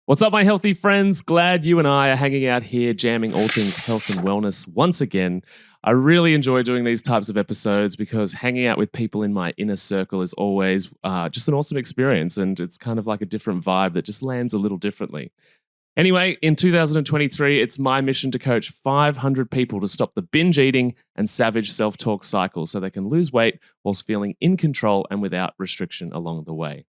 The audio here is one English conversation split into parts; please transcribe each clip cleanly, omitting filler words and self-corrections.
What's up, my healthy friends? Glad you and I are hanging out here, jamming all things health and wellness once again. I really enjoy doing these types of episodes because hanging out with people in my inner circle is always just an awesome experience, and it's kind of like a different vibe that just lands a little differently. Anyway, in 2023, it's my mission to coach 500 people to stop the binge eating and savage self-talk cycle so they can lose weight whilst feeling in control and without restriction along the way.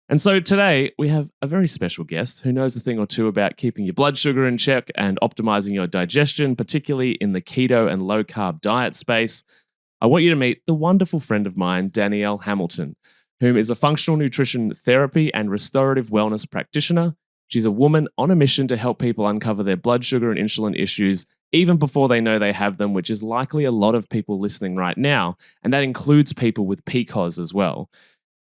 And so today we have a very special guest who knows a thing or two about keeping your blood sugar in check and optimizing your digestion, particularly in the keto and low carb diet space. I want you to meet the wonderful friend of mine, Danielle Hamilton, whom is a functional nutrition therapy and restorative wellness practitioner. She's a woman on a mission to help people uncover their blood sugar and insulin issues even before they know they have them, which is likely a lot of people listening right now. And that includes people with PCOS as well.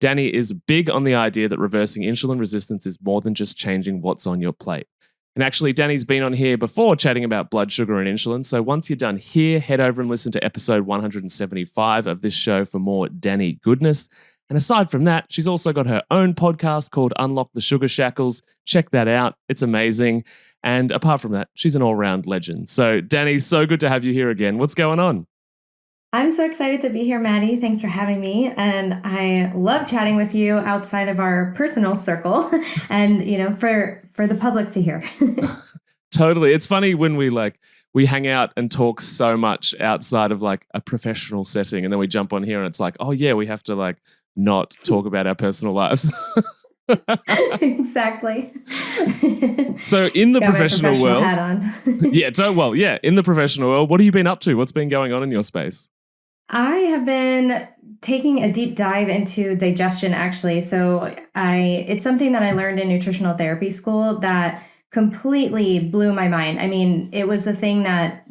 Danny is big on the idea that reversing insulin resistance is more than just changing what's on your plate. And actually, Danny's been on here before chatting about blood sugar and insulin. So once you're done here, head over and listen to episode 175 of this show for more Danny goodness. And aside from that, she's also got her own podcast called Unlock the Sugar Shackles. Check that out. It's amazing. And apart from that, she's an all-round legend. So Danny, so good to have you here again. What's going on? I'm so excited to be here, Matty. Thanks for having me. And I love chatting with you outside of our personal circle and, for the public to hear. Totally. It's funny when we hang out and talk so much outside of like a professional setting, and then we jump on here and it's like, oh yeah, we have to not talk about our personal lives. Exactly. So in the professional world, hat on. In the professional world, what have you been up to? What's been going on in your space? I have been taking a deep dive into digestion, actually. So it's something that I learned in nutritional therapy school that completely blew my mind. I mean, it was the thing that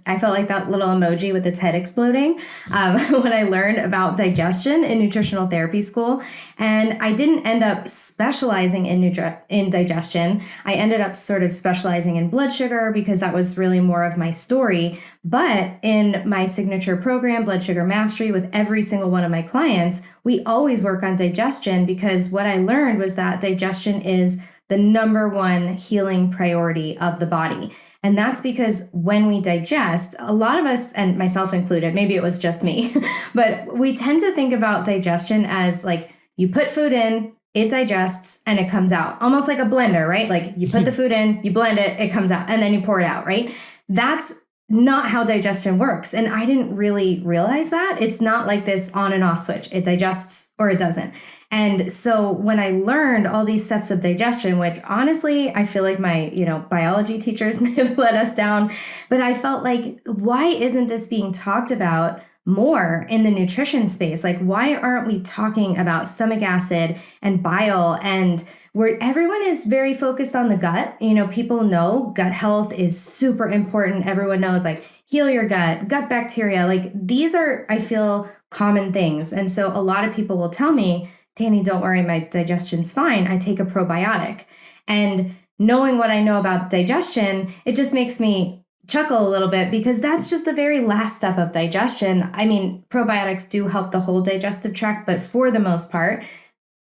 I felt like that little emoji with its head exploding when I learned about digestion in nutritional therapy school. And I didn't end up specializing in digestion. I ended up sort of specializing in blood sugar because that was really more of my story. But in my signature program, Blood Sugar Mastery, with every single one of my clients, we always work on digestion because what I learned was that digestion is the number one healing priority of the body. And that's because when we digest, a lot of us, and myself included, maybe it was just me, but we tend to think about digestion as like you put food in, it digests, and it comes out. Almost like a blender, right? Like you put the food in, you blend it, it comes out, and then you pour it out, right? That's not how digestion works. And I didn't really realize that. It's not like this on and off switch. It digests or it doesn't. And so when I learned all these steps of digestion, which honestly, I feel like my, biology teachers may have let us down, but I felt like, why isn't this being talked about more in the nutrition space? Like, why aren't we talking about stomach acid and bile, and where everyone is very focused on the gut? People know gut health is super important. Everyone knows heal your gut bacteria. These are, I feel, common things. And so a lot of people will tell me, Danny, don't worry, my digestion's fine. I take a probiotic. And knowing what I know about digestion, it just makes me chuckle a little bit because that's just the very last step of digestion. I mean, probiotics do help the whole digestive tract, but for the most part,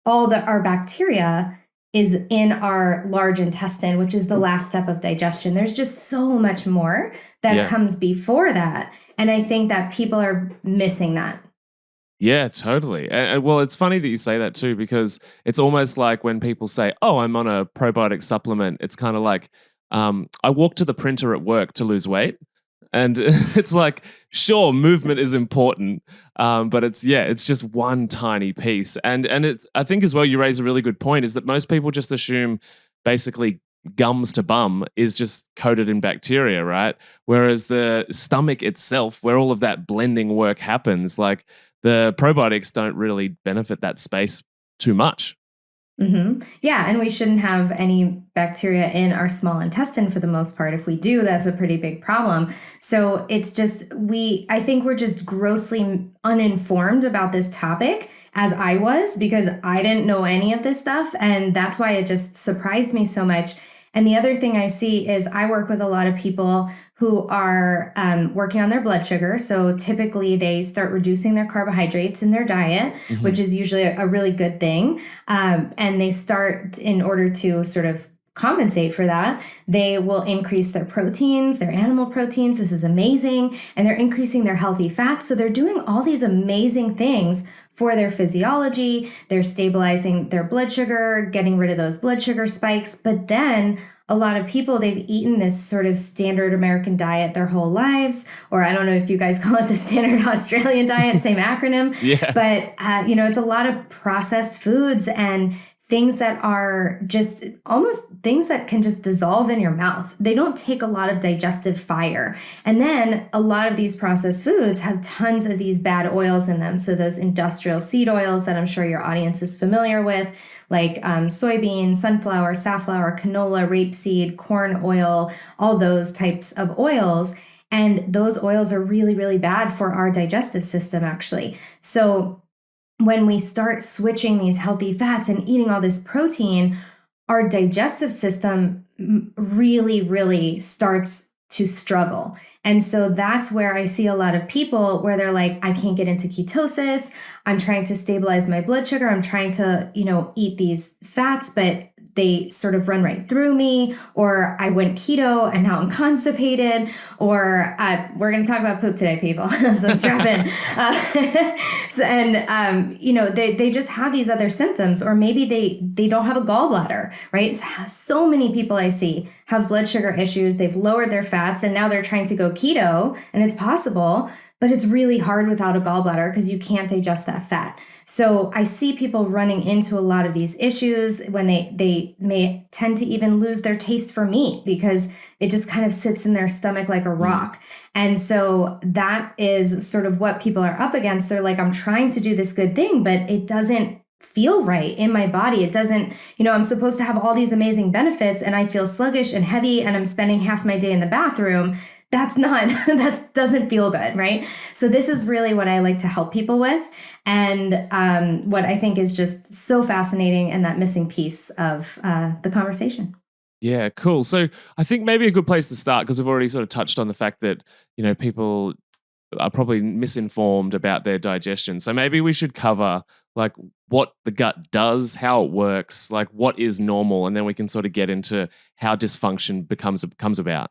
our bacteria is in our large intestine, which is the last step of digestion. There's just so much more that comes before that. And I think that people are missing that. Yeah, totally. Well, it's funny that you say that too, because it's almost like when people say, oh, I'm on a probiotic supplement, it's kind of like, I walk to the printer at work to lose weight. And it's like, sure, movement is important, but it's just one tiny piece. And I think as well, you raise a really good point, is that most people just assume basically gums to bum is just coated in bacteria, right? Whereas the stomach itself, where all of that blending work happens, like the probiotics don't really benefit that space too much. Mm-hmm. Yeah, and we shouldn't have any bacteria in our small intestine for the most part. If we do, that's a pretty big problem. So it's just, I think we're just grossly uninformed about this topic, as I was, because I didn't know any of this stuff. And that's why it just surprised me so much. And the other thing I see is I work with a lot of people who are working on their blood sugar. So typically they start reducing their carbohydrates in their diet, which is usually a really good thing. And they start, in order to sort of compensate for that, they will increase their proteins, their animal proteins. This is amazing. And they're increasing their healthy fats. So they're doing all these amazing things for their physiology. They're stabilizing their blood sugar, getting rid of those blood sugar spikes. But then a lot of people, they've eaten this sort of standard American diet their whole lives, or I don't know if you guys call it the standard Australian diet, same acronym. Yeah. But, it's a lot of processed foods and things that are just almost things that can just dissolve in your mouth. They don't take a lot of digestive fire. And then a lot of these processed foods have tons of these bad oils in them. So those industrial seed oils that I'm sure your audience is familiar with, like soybean, sunflower, safflower, canola, rapeseed, corn oil, all those types of oils. And those oils are really, really bad for our digestive system, actually. So when we start switching these healthy fats and eating all this protein, our digestive system really, really starts to struggle. And so that's where I see a lot of people where they're like, I can't get into ketosis. I'm trying to stabilize my blood sugar. I'm trying to, eat these fats, but they sort of run right through me, or I went keto and now I'm constipated, or we're going to talk about poop today, people. So strap in. They just have these other symptoms, or maybe they don't have a gallbladder, right? So many people I see have blood sugar issues. They've lowered their fats and now they're trying to go keto, and it's possible, but it's really hard without a gallbladder because you can't digest that fat. So I see people running into a lot of these issues when they may tend to even lose their taste for meat because it just kind of sits in their stomach like a rock. And so that is sort of what people are up against. They're like, I'm trying to do this good thing, but it doesn't feel right in my body. It doesn't, I'm supposed to have all these amazing benefits and I feel sluggish and heavy and I'm spending half my day in the bathroom. That doesn't feel good, right? So this is really what I like to help people with. And what I think is just so fascinating and that missing piece of the conversation. Yeah, cool. So I think maybe a good place to start, because we've already sort of touched on the fact that, people are probably misinformed about their digestion. So maybe we should cover like what the gut does, how it works, like what is normal, and then we can sort of get into how dysfunction comes about.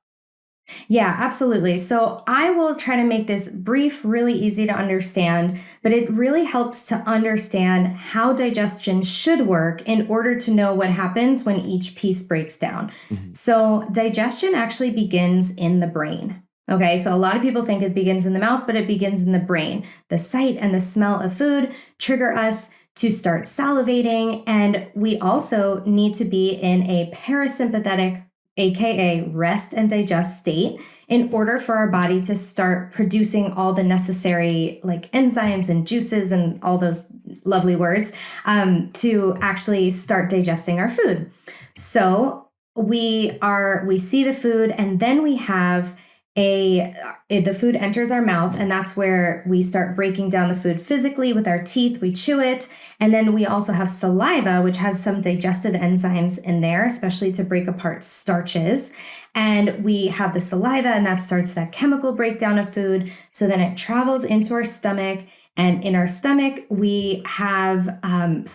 Yeah, absolutely. So I will try to make this brief, really easy to understand, but it really helps to understand how digestion should work in order to know what happens when each piece breaks down. Mm-hmm. So digestion actually begins in the brain. Okay, so a lot of people think it begins in the mouth, but it begins in the brain. The sight and the smell of food trigger us to start salivating, and we also need to be in a parasympathetic, aka rest and digest state, in order for our body to start producing all the necessary like enzymes and juices and all those lovely words to actually start digesting our food. So we see the food, and then we have the food enters our mouth, and that's where we start breaking down the food physically with our teeth. We chew it. And then we also have saliva, which has some digestive enzymes in there, especially to break apart starches. And we have the saliva, and that starts that chemical breakdown of food. So then it travels into our stomach. And in our stomach, we have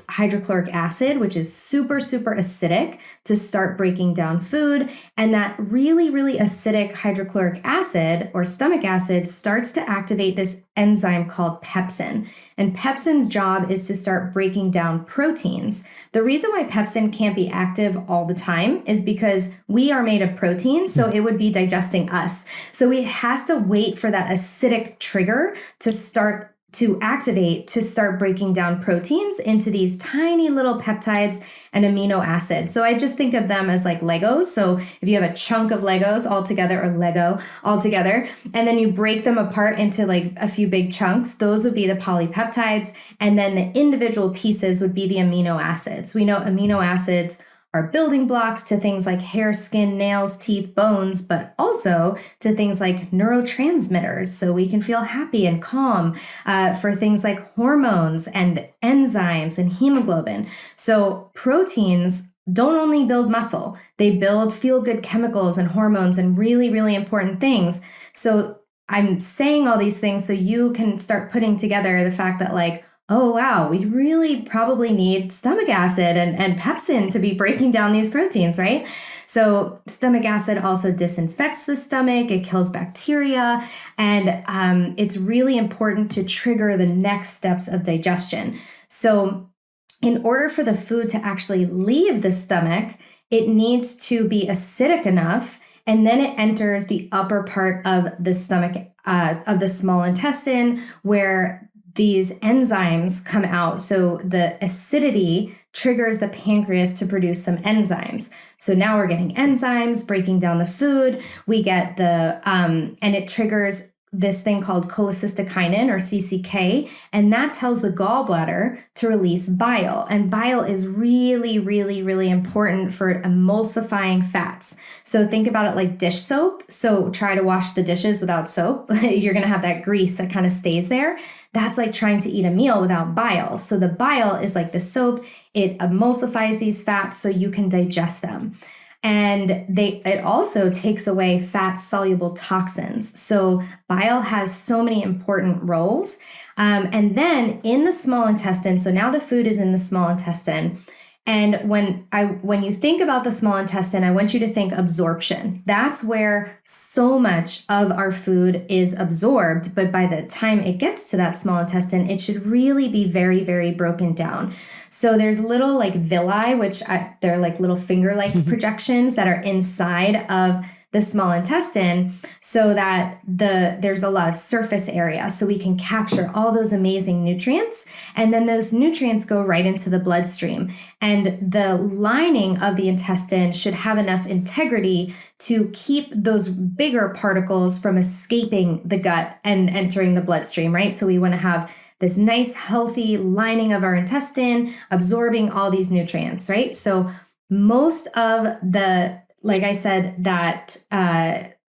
hydrochloric acid, which is super, super acidic to start breaking down food. And that really, really acidic hydrochloric acid or stomach acid starts to activate this enzyme called pepsin. And pepsin's job is to start breaking down proteins. The reason why pepsin can't be active all the time is because we are made of protein, so it would be digesting us. So it has to wait for that acidic trigger to activate to start breaking down proteins into these tiny little peptides and amino acids. So I just think of them as like Legos. So if you have a chunk of Legos all together, or Lego all together, and then you break them apart into like a few big chunks, those would be the polypeptides. And then the individual pieces would be the amino acids. We know amino acids are building blocks to things like hair, skin, nails, teeth, bones, but also to things like neurotransmitters, so we can feel happy and calm, for things like hormones and enzymes and hemoglobin. So proteins don't only build muscle, they build feel-good chemicals and hormones and really, really important things. So I'm saying all these things so you can start putting together the fact that like, oh, wow, we really probably need stomach acid and pepsin to be breaking down these proteins, right? So stomach acid also disinfects the stomach, it kills bacteria, and it's really important to trigger the next steps of digestion. So in order for the food to actually leave the stomach, it needs to be acidic enough, and then it enters the upper part of the stomach, of the small intestine, where these enzymes come out. So the acidity triggers the pancreas to produce some enzymes. So now we're getting enzymes breaking down the food. We get and it triggers this thing called cholecystokinin or CCK, and that tells the gallbladder to release bile. And bile is really, really, really important for emulsifying fats. So think about it like dish soap. So try to wash the dishes without soap. You're going to have that grease that kind of stays there. That's like trying to eat a meal without bile. So the bile is like the soap. It emulsifies these fats so you can digest them. And it also takes away fat-soluble toxins. So bile has so many important roles. And then in the small intestine, so now the food is in the small intestine. And when you think about the small intestine, I want you to think absorption. That's where so much of our food is absorbed. But by the time it gets to that small intestine, it should really be very, very broken down. So there's little like villi, they're like little finger-like projections that are inside of the small intestine, so that there's a lot of surface area, so we can capture all those amazing nutrients, and then those nutrients go right into the bloodstream. And the lining of the intestine should have enough integrity to keep those bigger particles from escaping the gut and entering the bloodstream, right? So we want to have this nice, healthy lining of our intestine, absorbing all these nutrients, right? So most of like I said, that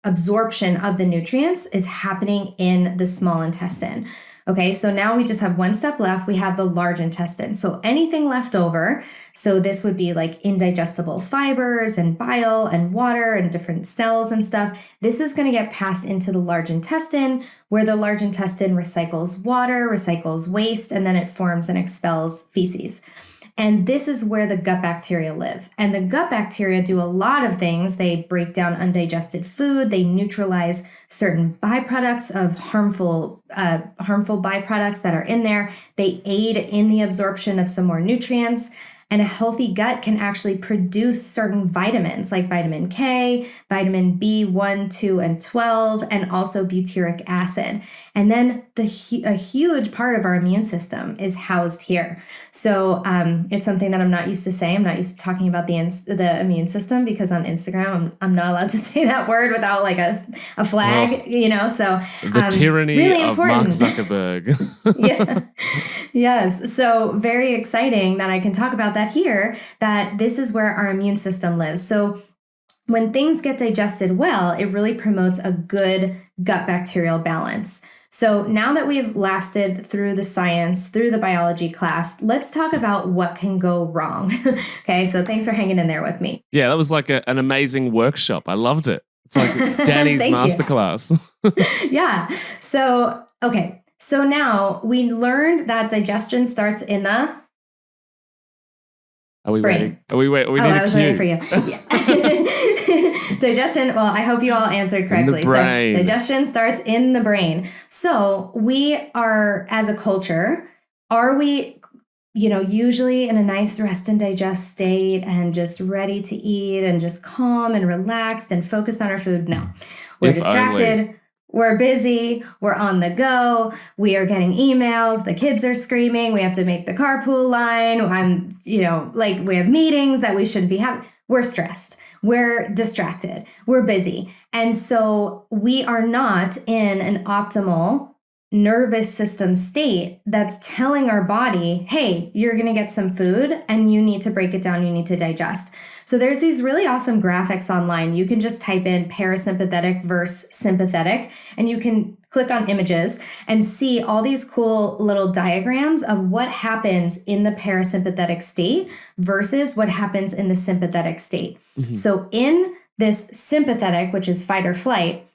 absorption of the nutrients is happening in the small intestine. Okay, so now we just have one step left. We have the large intestine. So anything left over, so this would be like indigestible fibers and bile and water and different cells and stuff. This is going to get passed into the large intestine, where the large intestine recycles water, recycles waste, and then it forms and expels feces. And this is where the gut bacteria live. And the gut bacteria do a lot of things. They break down undigested food. They neutralize certain byproducts of harmful byproducts that are in there. They aid in the absorption of some more nutrients. And a healthy gut can actually produce certain vitamins like vitamin K, vitamin B1, 2, and 12, and also butyric acid. And then a huge part of our immune system is housed here. So it's something that I'm not used to saying. I'm not used to talking about the immune system, because on Instagram, I'm not allowed to say that word without like a flag, so the tyranny really of important. Mark Zuckerberg. Yeah. Yes. So very exciting that I can talk about that here, that this is where our immune system lives. So when things get digested well, it really promotes a good gut bacterial balance. So now that we've lasted through the science, through the biology class, let's talk about what can go wrong. Okay, so thanks for hanging in there with me. Yeah, that was like an amazing workshop. I loved it. It's like Danny's masterclass. Yeah. So, okay. So now we learned that digestion starts in the Are we brain. Waiting? We need I was waiting for you. Yeah. Digestion, well, I hope you all answered correctly. So digestion starts in the brain. So we are, as a culture, are we, usually in a nice rest and digest state and just ready to eat and just calm and relaxed and focused on our food? No. We're distracted. Only. We're busy, we're on the go, we are getting emails, the kids are screaming, we have to make the carpool line, we have meetings that we shouldn't be having. We're stressed, we're distracted, we're busy. And so we are not in an optimal nervous system state that's telling our body, hey, you're going to get some food and you need to break it down, you need to digest. So there's these really awesome graphics online. You can just type in parasympathetic versus sympathetic, and you can click on images and see all these cool little diagrams of what happens in the parasympathetic state versus what happens in the sympathetic state. Mm-hmm. So in this sympathetic, which is fight or flight,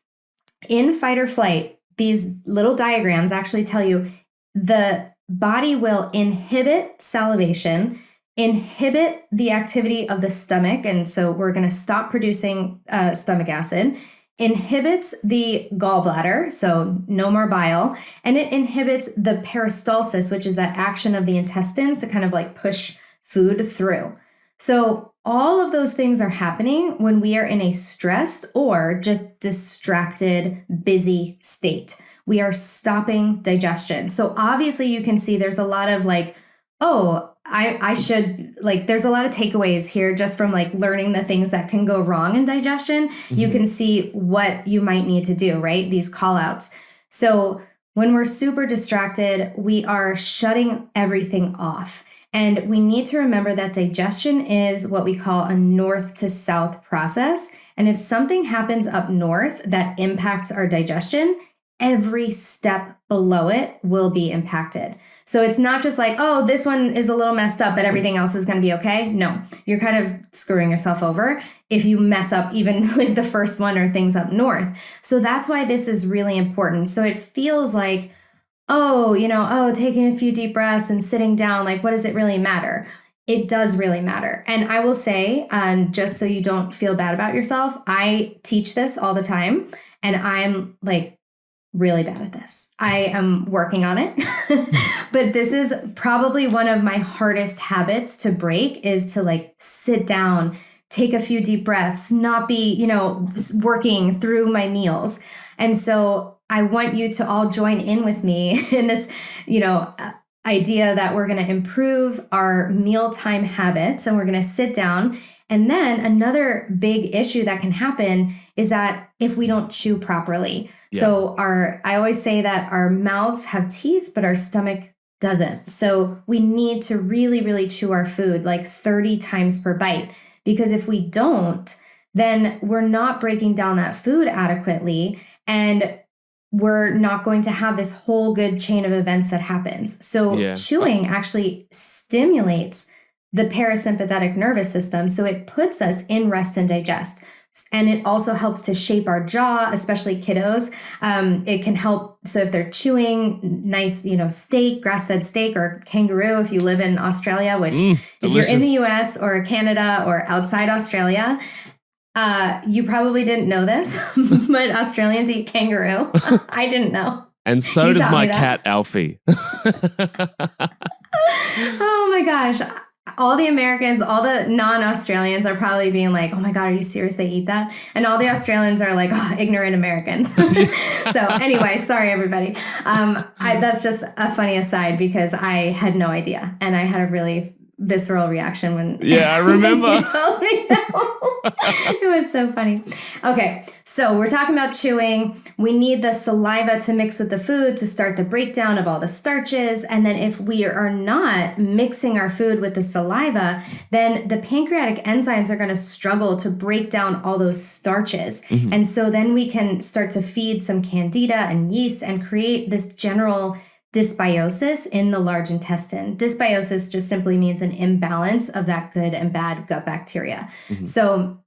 these little diagrams actually tell you the body will inhibit salivation, inhibit the activity of the stomach. And so we're going to stop producing stomach acid, inhibits the gallbladder, so no more bile, and it inhibits the peristalsis, which is that action of the intestines to kind of like push food through. So all of those things are happening when we are in a stressed or just distracted, busy state. We are stopping digestion. So obviously you can see there's a lot of like, oh, I should, like, there's a lot of takeaways here just from like learning the things that can go wrong in digestion. Mm-hmm. You can see what you might need to do, right? These call outs. So when we're super distracted, we are shutting everything off. And we need to remember that digestion is what we call a north to south process. And if something happens up north that impacts our digestion, every step below it will be impacted. So it's not just like, oh, this one is a little messed up, but everything else is going to be okay. No, you're kind of screwing yourself over if you mess up even like the first one or things up north. So that's why this is really important. So it feels like, taking a few deep breaths and sitting down, like, what does it really matter? It does really matter. And I will say, just so you don't feel bad about yourself, I teach this all the time, and I'm like really bad at this. I am working on it, but this is probably one of my hardest habits to break, is to like sit down, take a few deep breaths, not be, working through my meals. And so I want you to all join in with me in this, idea that we're going to improve our mealtime habits, and we're going to sit down. And then another big issue that can happen is that if we don't chew properly. Yeah. So I always say that our mouths have teeth, but our stomach doesn't. So we need to really, really chew our food like 30 times per bite, because if we don't, then we're not breaking down that food adequately, and we're not going to have this whole good chain of events that happens. So chewing actually stimulates the parasympathetic nervous system. So it puts us in rest and digest. And it also helps to shape our jaw, especially kiddos. It can help. So if they're chewing nice, steak, grass-fed steak, or kangaroo, if you live in Australia, which if you're in the US or Canada or outside Australia, you probably didn't know this, but Australians eat kangaroo. I didn't know. And so does my cat, Alfie. Oh my gosh. All the Americans, all the non-Australians are probably being like, oh my God, are you serious? They eat that? And all the Australians are like, oh, ignorant Americans. So anyway, sorry, everybody. That's just a funny aside, because I had no idea. And I had a really visceral reaction when I remember you told me that. It was so funny. Okay, so we're talking about chewing. We need the saliva to mix with the food to start the breakdown of all the starches. And then if we are not mixing our food with the saliva, then the pancreatic enzymes are going to struggle to break down all those starches. Mm-hmm. And so then we can start to feed some candida and yeast and create this general dysbiosis in the large intestine. Dysbiosis just simply means an imbalance of that good and bad gut bacteria. Mm-hmm. So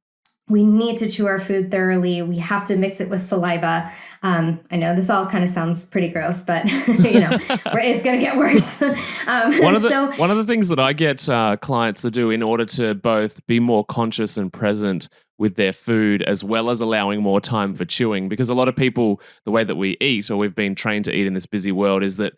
we need to chew our food thoroughly. We have to mix it with saliva. I know this all kind of sounds pretty gross, but it's going to get worse. One of the things that I get clients to do in order to both be more conscious and present with their food, as well as allowing more time for chewing, because a lot of people, the way that we eat, or we've been trained to eat in this busy world, is that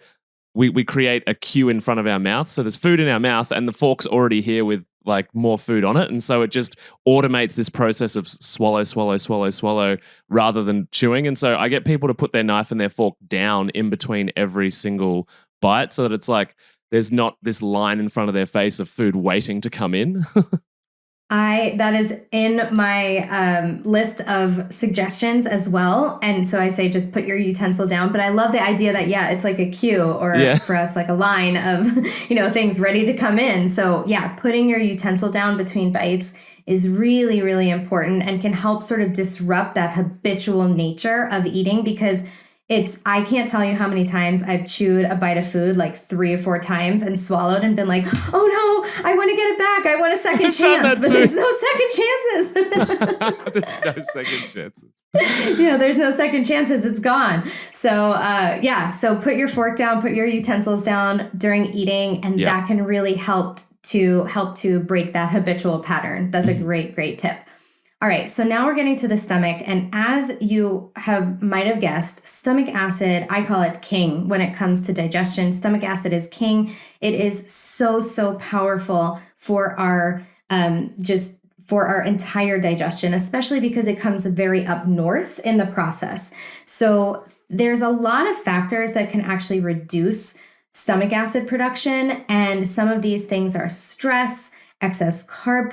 we create a queue in front of our mouth. So there's food in our mouth and the fork's already here with like more food on it. And so it just automates this process of swallow, swallow, swallow, swallow, rather than chewing. And so I get people to put their knife and their fork down in between every single bite, so that it's like there's not this line in front of their face of food waiting to come in. That is in my list of suggestions as well. And so I say, just put your utensil down. But I love the idea that, it's like a queue, or for us, like a line of, things ready to come in. So putting your utensil down between bites is really, really important, and can help sort of disrupt that habitual nature of eating, because I can't tell you how many times I've chewed a bite of food like 3 or 4 times and swallowed and been like, oh no, I want to get it back. I want a second chance. But there's no second chances. There's no second chances. There's no second chances. It's gone. So so put your fork down, put your utensils down during eating, and that can really help to break that habitual pattern. That's a great tip. All right, so now we're getting to the stomach, and as you might have guessed, stomach acid, I call it king when it comes to digestion. Stomach acid is king. It is so powerful for our for our entire digestion, especially because it comes very up north in the process. So there's a lot of factors that can actually reduce stomach acid production, and some of these things are stress, excess carb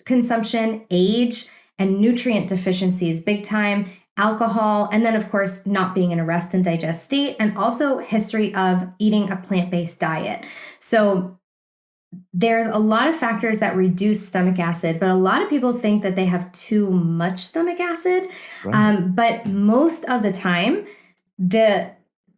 consumption, age, and nutrient deficiencies, big time, alcohol, and then of course, not being in a rest and digest state, and also history of eating a plant-based diet. So there's a lot of factors that reduce stomach acid, but a lot of people think that they have too much stomach acid. Right. But most of the time, the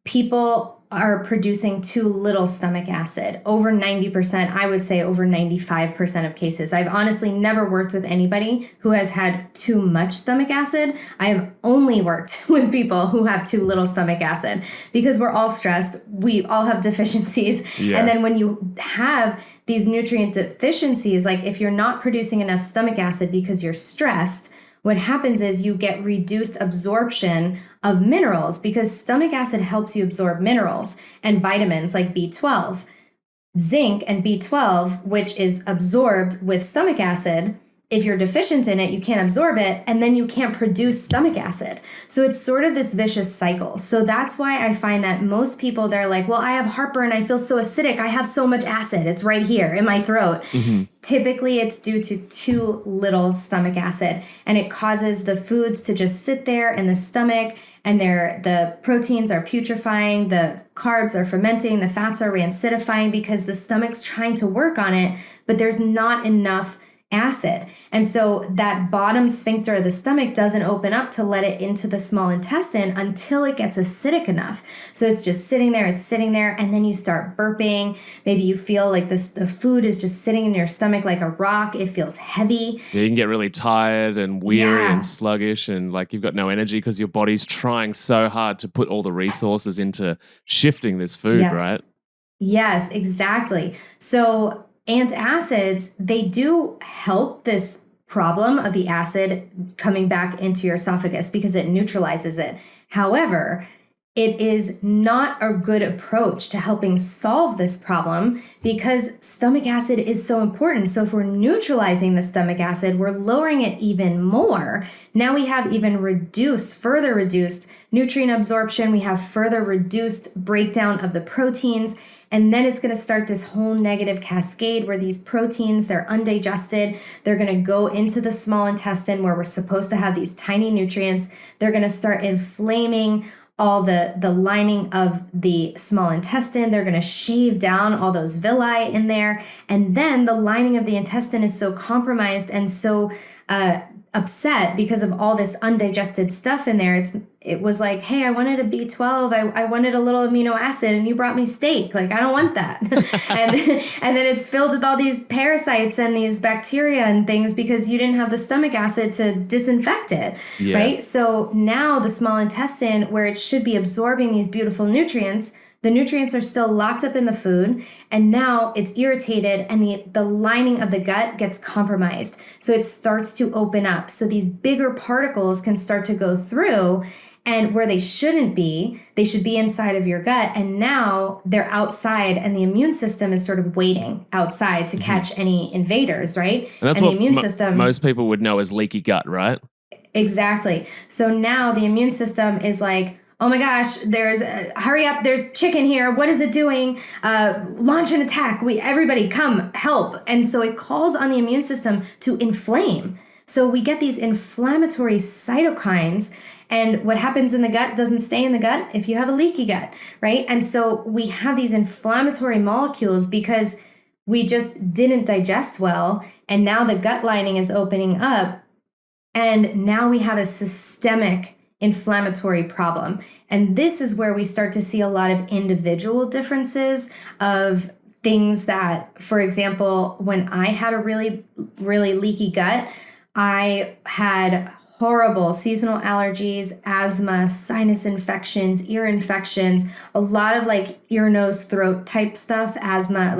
people are producing too little stomach acid. Over 90%, I would say over 95% of cases. I've honestly never worked with anybody who has had too much stomach acid. I have only worked with people who have too little stomach acid because we're all stressed. We all have deficiencies. Yeah. And then when you have these nutrient deficiencies, like if you're not producing enough stomach acid because you're stressed, what happens is you get reduced absorption of minerals because stomach acid helps you absorb minerals and vitamins like B12. Zinc and B12, which is absorbed with stomach acid, if you're deficient in it, you can't absorb it, and then you can't produce stomach acid. So it's sort of this vicious cycle. So that's why I find that most people, they're like, well, I have heartburn. I feel so acidic. I have so much acid. It's right here in my throat. Mm-hmm. Typically, it's due to too little stomach acid, and it causes the foods to just sit there in the stomach, and the proteins are putrefying, the carbs are fermenting, the fats are rancidifying because the stomach's trying to work on it, but there's not enough acid. And so that bottom sphincter of the stomach doesn't open up to let it into the small intestine until it gets acidic enough. So it's just sitting there, and then you start burping. Maybe you feel like the food is just sitting in your stomach like a rock. It feels heavy. Yeah, you can get really tired and weary and sluggish, and like you've got no energy because your body's trying so hard to put all the resources into shifting this food, right? Yes, exactly. So antacids, they do help this problem of the acid coming back into your esophagus because it neutralizes it. However, it is not a good approach to helping solve this problem because stomach acid is so important. So if we're neutralizing the stomach acid, we're lowering it even more. Now we have even further reduced nutrient absorption. We have further reduced breakdown of the proteins. And then it's going to start this whole negative cascade where these proteins, they're undigested. They're going to go into the small intestine where we're supposed to have these tiny nutrients. They're going to start inflaming all the lining of the small intestine. They're going to shave down all those villi in there. And then the lining of the intestine is so compromised and so upset because of all this undigested stuff in there. It was like, hey, I wanted a B12. I wanted a little amino acid and you brought me steak. Like, I don't want that. and then it's filled with all these parasites and these bacteria and things because you didn't have the stomach acid to disinfect it, right? So now the small intestine, where it should be absorbing these beautiful nutrients, the nutrients are still locked up in the food, and now it's irritated and the lining of the gut gets compromised. So it starts to open up. So these bigger particles can start to go through, and where they shouldn't be, they should be inside of your gut. And now they're outside, and the immune system is sort of waiting outside to catch any invaders, right? And that's what the immune system, most people would know as leaky gut, right? Exactly. So now the immune system is like, oh my gosh, hurry up, there's chicken here. What is it doing? Launch an attack. Everybody come help. And so it calls on the immune system to inflame. So we get these inflammatory cytokines, and what happens in the gut doesn't stay in the gut if you have a leaky gut, right? And so we have these inflammatory molecules because we just didn't digest well, and now the gut lining is opening up, and now we have a systemic inflammatory problem. And this is where we start to see a lot of individual differences of things that, for example, when I had a really, really leaky gut, I had horrible seasonal allergies, asthma, sinus infections, ear infections, a lot of like ear, nose, throat type stuff, asthma,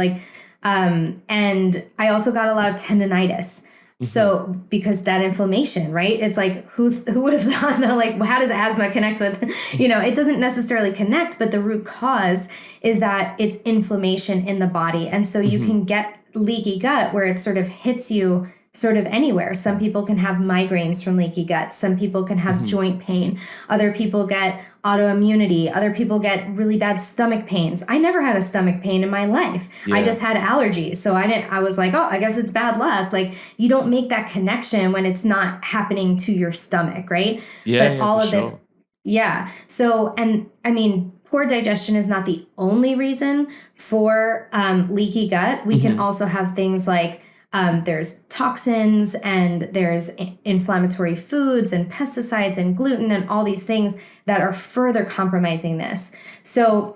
and I also got a lot of tendinitis. So because that inflammation, right? It's like, who would have thought that, like, how does asthma connect with, it doesn't necessarily connect, but the root cause is that it's inflammation in the body. And so you can get leaky gut where it sort of hits you sort of anywhere. Some people can have migraines from leaky gut. Some people can have joint pain. Other people get autoimmunity. Other people get really bad stomach pains. I never had a stomach pain in my life. I just had allergies. So I was like, oh, I guess it's bad luck. Like, you don't make that connection when it's not happening to your stomach, right? But all of this. Yeah. So, and I mean, poor digestion is not the only reason for leaky gut. We can also have things like there's toxins and there's inflammatory foods and pesticides and gluten and all these things that are further compromising this. So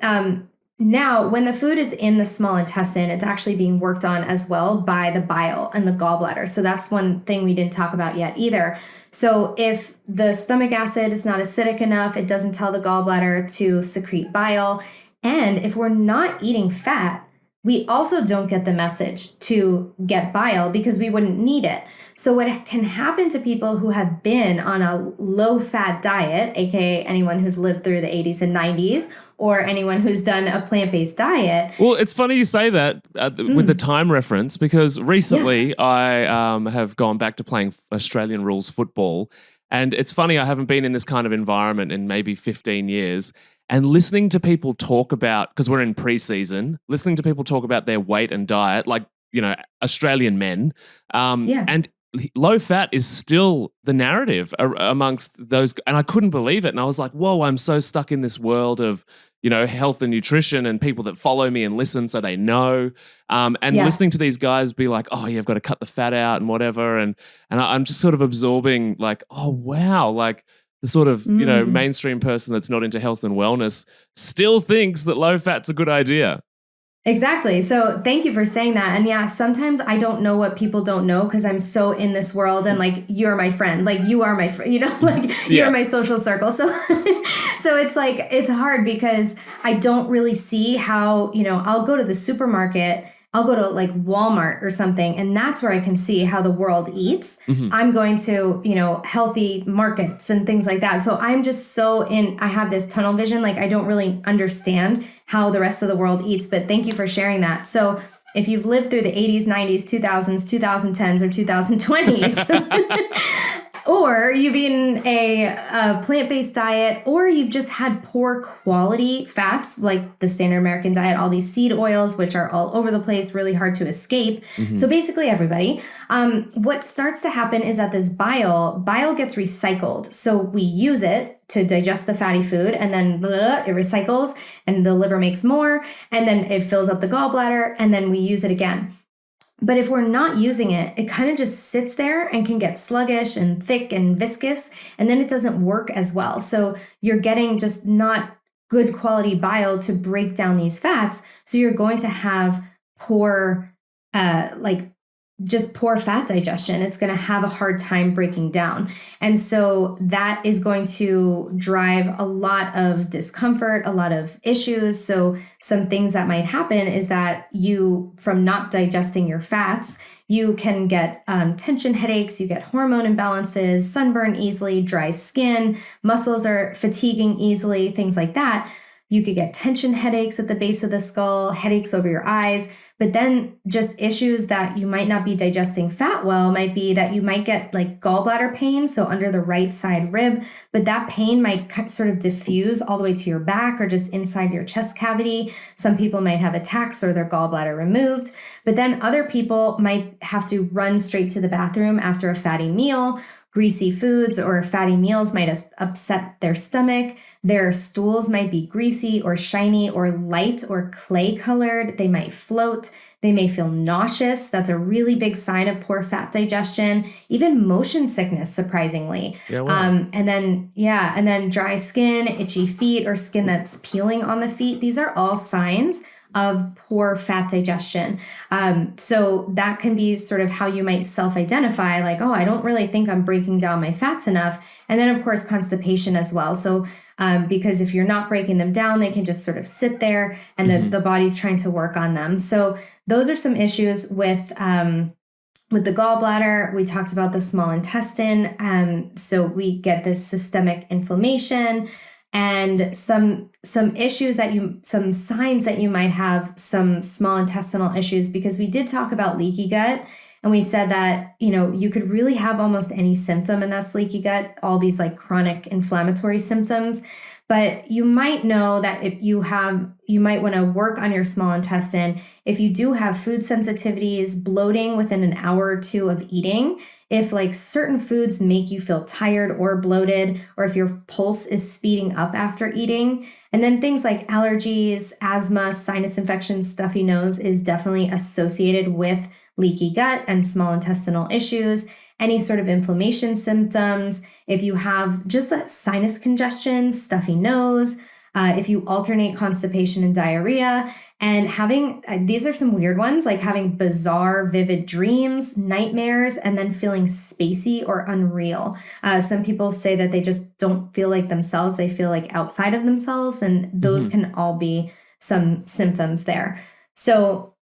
now when the food is in the small intestine, it's actually being worked on as well by the bile and the gallbladder. So that's one thing we didn't talk about yet either. So if the stomach acid is not acidic enough, it doesn't tell the gallbladder to secrete bile. And if we're not eating fat, we also don't get the message to get bile because we wouldn't need it. So what can happen to people who have been on a low-fat diet, aka anyone who's lived through the 80s and 90s, or anyone who's done a plant-based diet. Well, it's funny you say that with the time reference, because recently I have gone back to playing Australian rules football. And it's funny, I haven't been in this kind of environment in maybe 15 years. And listening to people talk about, because we're in pre-season, listening to people talk about their weight and diet, like, Australian men, and low fat is still the narrative amongst those. And I couldn't believe it. And I was like, whoa, I'm so stuck in this world of, health and nutrition and people that follow me and listen so they know. Listening to these guys be like, oh, you've got to cut the fat out and whatever. And I'm just sort of absorbing like, oh, wow, like, the sort of, mainstream person that's not into health and wellness still thinks that low fat's a good idea. Exactly. So thank you for saying that. And yeah, sometimes I don't know what people don't know because I'm so in this world and like, you're my friend, like you are my friend, you're my social circle. So, so it's like, it's hard because I don't really see how, I'll go to the supermarket, I'll go to like Walmart or something, and that's where I can see how the world eats. I'm going to, healthy markets and things like that. So I'm just I have this tunnel vision. Like, I don't really understand how the rest of the world eats, but thank you for sharing that. So if you've lived through the 80s, 90s, 2000s, 2010s, or 2020s, or you've eaten a plant-based diet, or you've just had poor quality fats, like the standard American diet, all these seed oils, which are all over the place, really hard to escape. So basically everybody, what starts to happen is that this bile gets recycled. So we use it to digest the fatty food, and then it recycles and the liver makes more, and then it fills up the gallbladder, and then we use it again. But if we're not using it, it kind of just sits there and can get sluggish and thick and viscous, and then it doesn't work as well. So you're getting just not good quality bile to break down these fats. So you're going to have poor, just poor fat digestion. It's going to have a hard time breaking down. And so that is going to drive a lot of discomfort, a lot of issues. So some things that might happen is that from not digesting your fats, you can get tension headaches, you get hormone imbalances, sunburn easily, dry skin, muscles are fatiguing easily, things like that. You could get tension headaches at the base of the skull, headaches over your eyes, but then just issues that you might not be digesting fat well might be that you might get like gallbladder pain, so under the right side rib, but that pain might sort of diffuse all the way to your back or just inside your chest cavity. Some people might have attacks or their gallbladder removed, but then other people might have to run straight to the bathroom after a fatty meal. Greasy foods or fatty meals might upset their stomach. Their stools might be greasy or shiny or light or clay colored. They might float. They may feel nauseous. That's a really big sign of poor fat digestion. Even motion sickness, surprisingly. Yeah, wow. And then dry skin, itchy feet, or skin that's peeling on the feet. These are all signs of poor fat digestion. So that can be sort of how you might self-identify, like, oh, I don't really think I'm breaking down my fats enough. And then, of course, constipation as well. So because if you're not breaking them down, they can just sort of sit there and the body's trying to work on them. So those are some issues with the gallbladder. We talked about the small intestine. So we get this systemic inflammation and some issues some signs that you might have some small intestinal issues, because we did talk about leaky gut. And we said that, you could really have almost any symptom, and that's leaky gut, all these like chronic inflammatory symptoms. But you might know that if you might want to work on your small intestine. If you do have food sensitivities, bloating within an hour or two of eating, if like certain foods make you feel tired or bloated, or if your pulse is speeding up after eating, and then things like allergies, asthma, sinus infections, stuffy nose is definitely associated with leaky gut and small intestinal issues. Any sort of inflammation symptoms, if you have just that sinus congestion, stuffy nose, if you alternate constipation and diarrhea, and having, these are some weird ones, like having bizarre, vivid dreams, nightmares, and then feeling spacey or unreal. Some people say that they just don't feel like themselves. They feel like outside of themselves, and those can all be some symptoms there. So,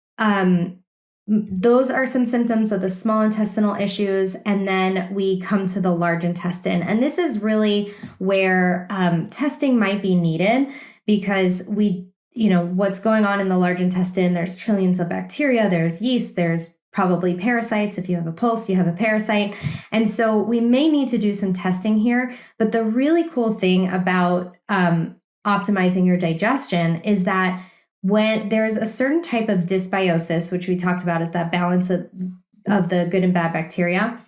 those are some symptoms of the small intestinal issues. And then we come to the large intestine. And this is really where testing might be needed, because what's going on in the large intestine, there's trillions of bacteria, there's yeast, there's probably parasites. If you have a pulse, you have a parasite. And so we may need to do some testing here. But the really cool thing about optimizing your digestion is that when there's a certain type of dysbiosis, which we talked about, is that balance of the good and bad bacteria,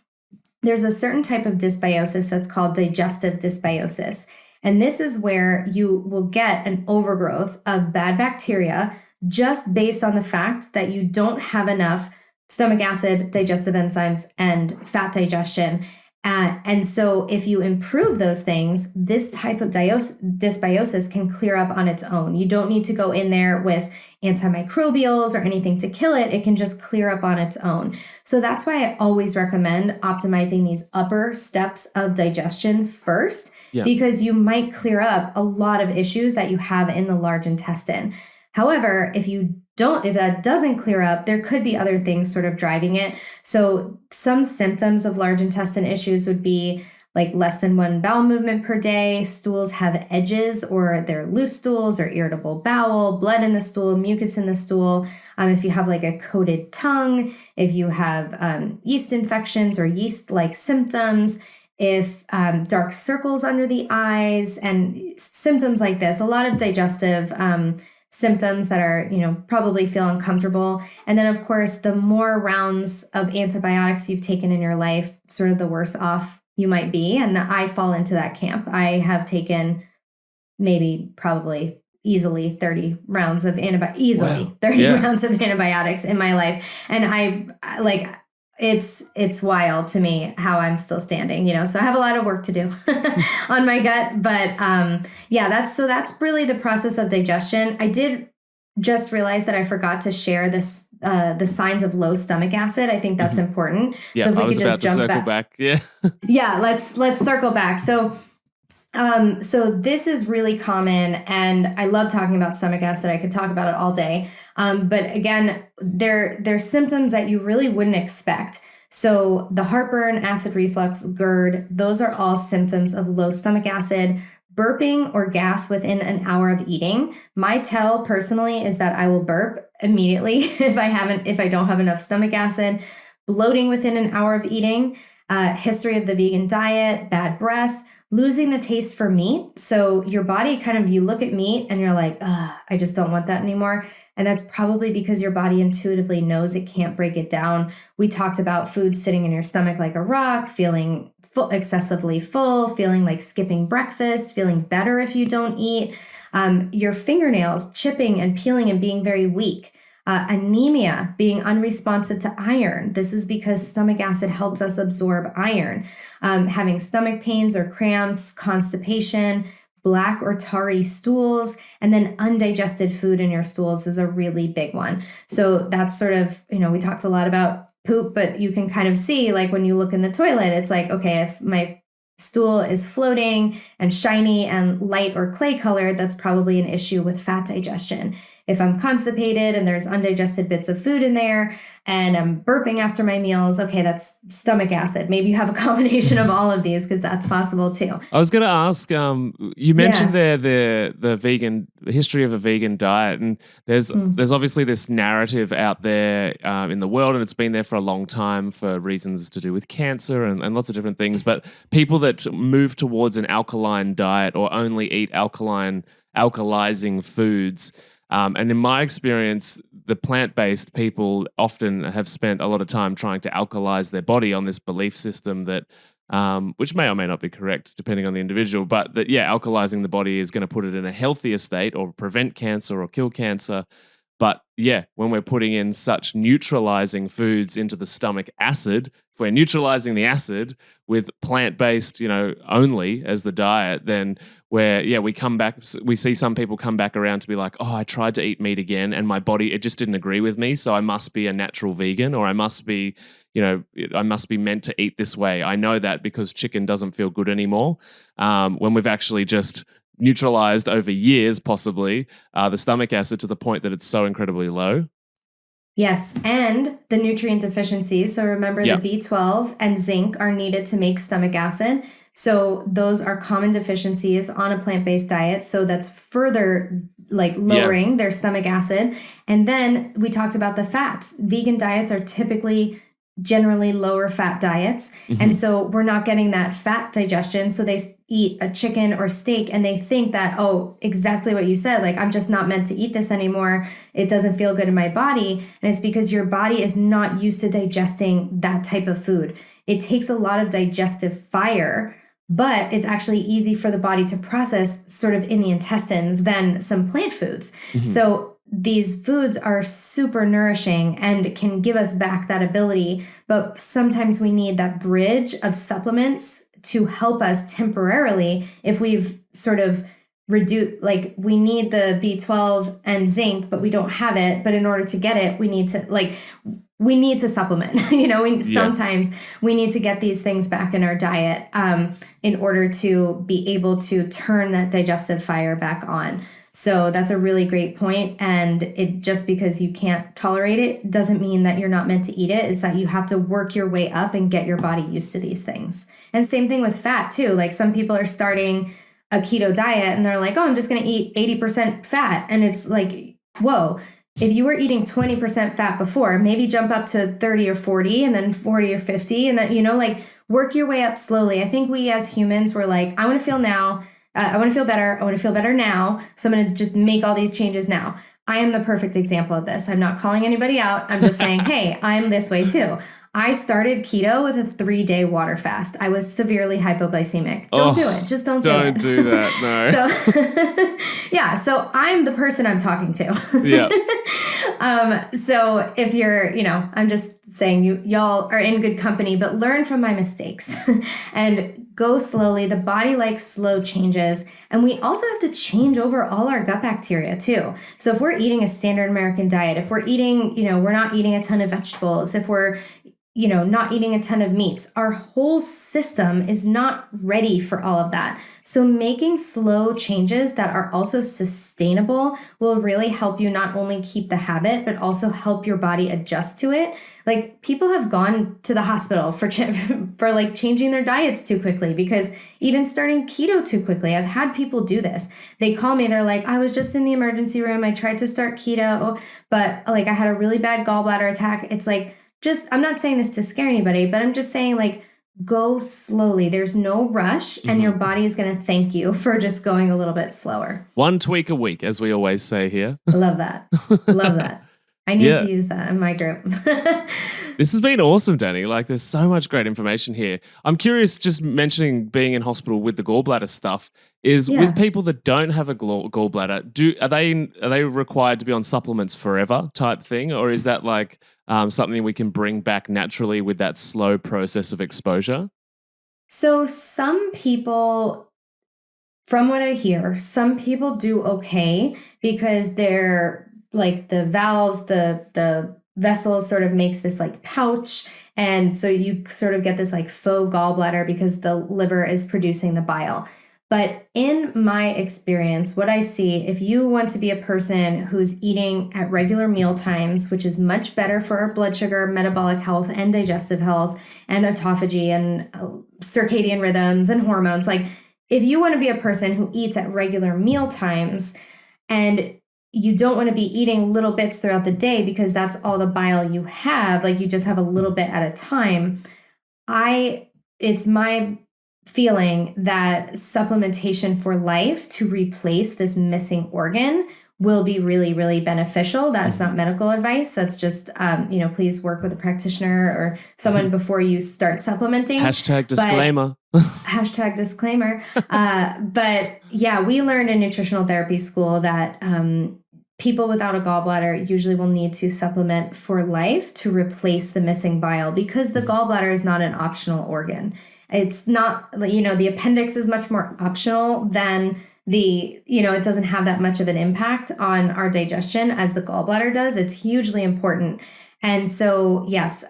there's a certain type of dysbiosis that's called digestive dysbiosis. And this is where you will get an overgrowth of bad bacteria just based on the fact that you don't have enough stomach acid, digestive enzymes, and fat digestion. And so if you improve those things, this type of dysbiosis can clear up on its own. You don't need to go in there with antimicrobials or anything to kill it. It can just clear up on its own. So that's why I always recommend optimizing these upper steps of digestion first, because you might clear up a lot of issues that you have in the large intestine. However, if that doesn't clear up, there could be other things sort of driving it. So some symptoms of large intestine issues would be like less than one bowel movement per day, stools have edges or they're loose stools, or irritable bowel, blood in the stool, mucus in the stool. If you have like a coated tongue, if you have yeast infections or yeast-like symptoms, if dark circles under the eyes, and symptoms like this, a lot of digestive symptoms that are, probably feel uncomfortable. And then, of course, the more rounds of antibiotics you've taken in your life, sort of the worse off you might be. And I fall into that camp. I have taken probably easily 30 rounds of antibiotics in my life. And it's wild to me how I'm still standing, so I have a lot of work to do on my gut. But that's really the process of digestion. I did just realize that I forgot to share this, the signs of low stomach acid. I think that's important. Yeah, so if we I was could about just to jump circle back. Yeah. Yeah, let's circle back. So this is really common, and I love talking about stomach acid. I could talk about it all day. But again, there's symptoms that you really wouldn't expect. So the heartburn, acid reflux, GERD, those are all symptoms of low stomach acid. Burping or gas within an hour of eating. My tell personally is that I will burp immediately if I don't have enough stomach acid. Bloating within an hour of eating. History of the vegan diet, bad breath, losing the taste for meat. So your body you look at meat and you're like, I just don't want that anymore. And that's probably because your body intuitively knows it can't break it down. We talked about food sitting in your stomach like a rock, feeling excessively full, feeling like skipping breakfast, feeling better if you don't eat, your fingernails chipping and peeling and being very weak. Anemia, being unresponsive to iron. This is because stomach acid helps us absorb iron. Having stomach pains or cramps, constipation, black or tarry stools, and then undigested food in your stools is a really big one. So that's sort of, we talked a lot about poop, but you can kind of see, like, when you look in the toilet, it's like, okay, if my stool is floating and shiny and light or clay colored, that's probably an issue with fat digestion. If I'm constipated and there's undigested bits of food in there and I'm burping after my meals, okay, that's stomach acid. Maybe you have a combination of all of these, because that's possible too. I was going to ask, you mentioned there the history of a vegan diet, and there's obviously this narrative out there in the world, and it's been there for a long time for reasons to do with cancer and lots of different things. But people that move towards an alkaline diet or only eat alkalizing foods. And in my experience, the plant-based people often have spent a lot of time trying to alkalize their body on this belief system that, which may or may not be correct depending on the individual, but that, alkalizing the body is going to put it in a healthier state or prevent cancer or kill cancer. But when we're putting in such neutralizing foods into the stomach acid, if we're neutralizing the acid with plant-based, only as the diet, then we come back, we see some people come back around to be like, oh, I tried to eat meat again and my body, it just didn't agree with me. So I must be a natural vegan, or I must be meant to eat this way. I know that because chicken doesn't feel good anymore. When we've actually just neutralized over years, possibly, the stomach acid to the point that it's so incredibly low. Yes, and the nutrient deficiencies. So remember, the B12 and zinc are needed to make stomach acid. So those are common deficiencies on a plant-based diet. So that's further lowering their stomach acid. And then we talked about the fats. Vegan diets are typically generally lower fat diets. Mm-hmm. And so we're not getting that fat digestion. So they eat a chicken or steak and they think that, oh, exactly what you said, I'm just not meant to eat this anymore. It doesn't feel good in my body. And it's because your body is not used to digesting that type of food. It takes a lot of digestive fire, but it's actually easy for the body to process sort of in the intestines than some plant foods. Mm-hmm. So these foods are super nourishing and can give us back that ability, but sometimes we need that bridge of supplements to help us temporarily if we've sort of reduced, we need the B12 and zinc, but we don't have it. But in order to get it, we need to supplement. Sometimes we need to get these things back in our diet in order to be able to turn that digestive fire back on. So that's a really great point. And it just because you can't tolerate it doesn't mean that you're not meant to eat it. It's that you have to work your way up and get your body used to these things. And same thing with fat too. Some people are starting a keto diet and they're like, oh, I'm just going to eat 80% fat. And it's like, whoa, if you were eating 20% fat before, maybe jump up to 30 or 40 and then 40 or 50. And then, work your way up slowly. I think we as humans were like, I want to feel now. I want to feel better. I want to feel better now. So I'm going to just make all these changes now. I am the perfect example of this. I'm not calling anybody out. I'm just saying, hey, I'm this way too. I started keto with a 3-day water fast. I was severely hypoglycemic. Don't do it. Just don't do it. Don't do that, no. So I'm the person I'm talking to. Yeah. So if you're, I'm just saying y'all are in good company, but learn from my mistakes and go slowly. The body likes slow changes. And we also have to change over all our gut bacteria too. So if we're eating a standard American diet, if we're eating, we're not eating a ton of vegetables, if we're not eating a ton of meats, our whole system is not ready for all of that. So making slow changes that are also sustainable will really help you not only keep the habit, but also help your body adjust to it. People have gone to the hospital for changing their diets too quickly, because even starting keto too quickly. I've had people do this. They call me, they're like, I was just in the emergency room. I tried to start keto, but I had a really bad gallbladder attack. It's I'm not saying this to scare anybody, but I'm just saying go slowly. There's no rush, and your body is going to thank you for just going a little bit slower. One tweak a week, as we always say here. Love that. Love that. I need to use that in my group. This has been awesome, Danny. Like, there's so much great information here. I'm curious, just mentioning being in hospital with the gallbladder stuff, is Yeah. with people that don't have a gallbladder, are they required to be on supplements forever type thing, or is that like something we can bring back naturally with that slow process of exposure? So some people, from what I hear, some people do okay because they're like the valves, the vessel sort of makes this like pouch. And so you sort of get this like faux gallbladder because the liver is producing the bile. But in my experience, what I see, if you want to be a person who's eating at regular meal times, which is much better for our blood sugar, metabolic health, and digestive health, and autophagy, and circadian rhythms, and hormones, like if you want to be a person who eats at regular meal times and you don't want to be eating little bits throughout the day because that's all the bile you have, like you just have a little bit at a time, it's my feeling that supplementation for life to replace this missing organ will be really, really beneficial. That's not medical advice. That's just, please work with a practitioner or someone before you start supplementing. Hashtag disclaimer. Hashtag disclaimer. But yeah, we learned in nutritional therapy school that people without a gallbladder usually will need to supplement for life to replace the missing bile because the gallbladder is not an optional organ. It's not, the appendix is much more optional than it doesn't have that much of an impact on our digestion as the gallbladder does. It's hugely important. And so, yes,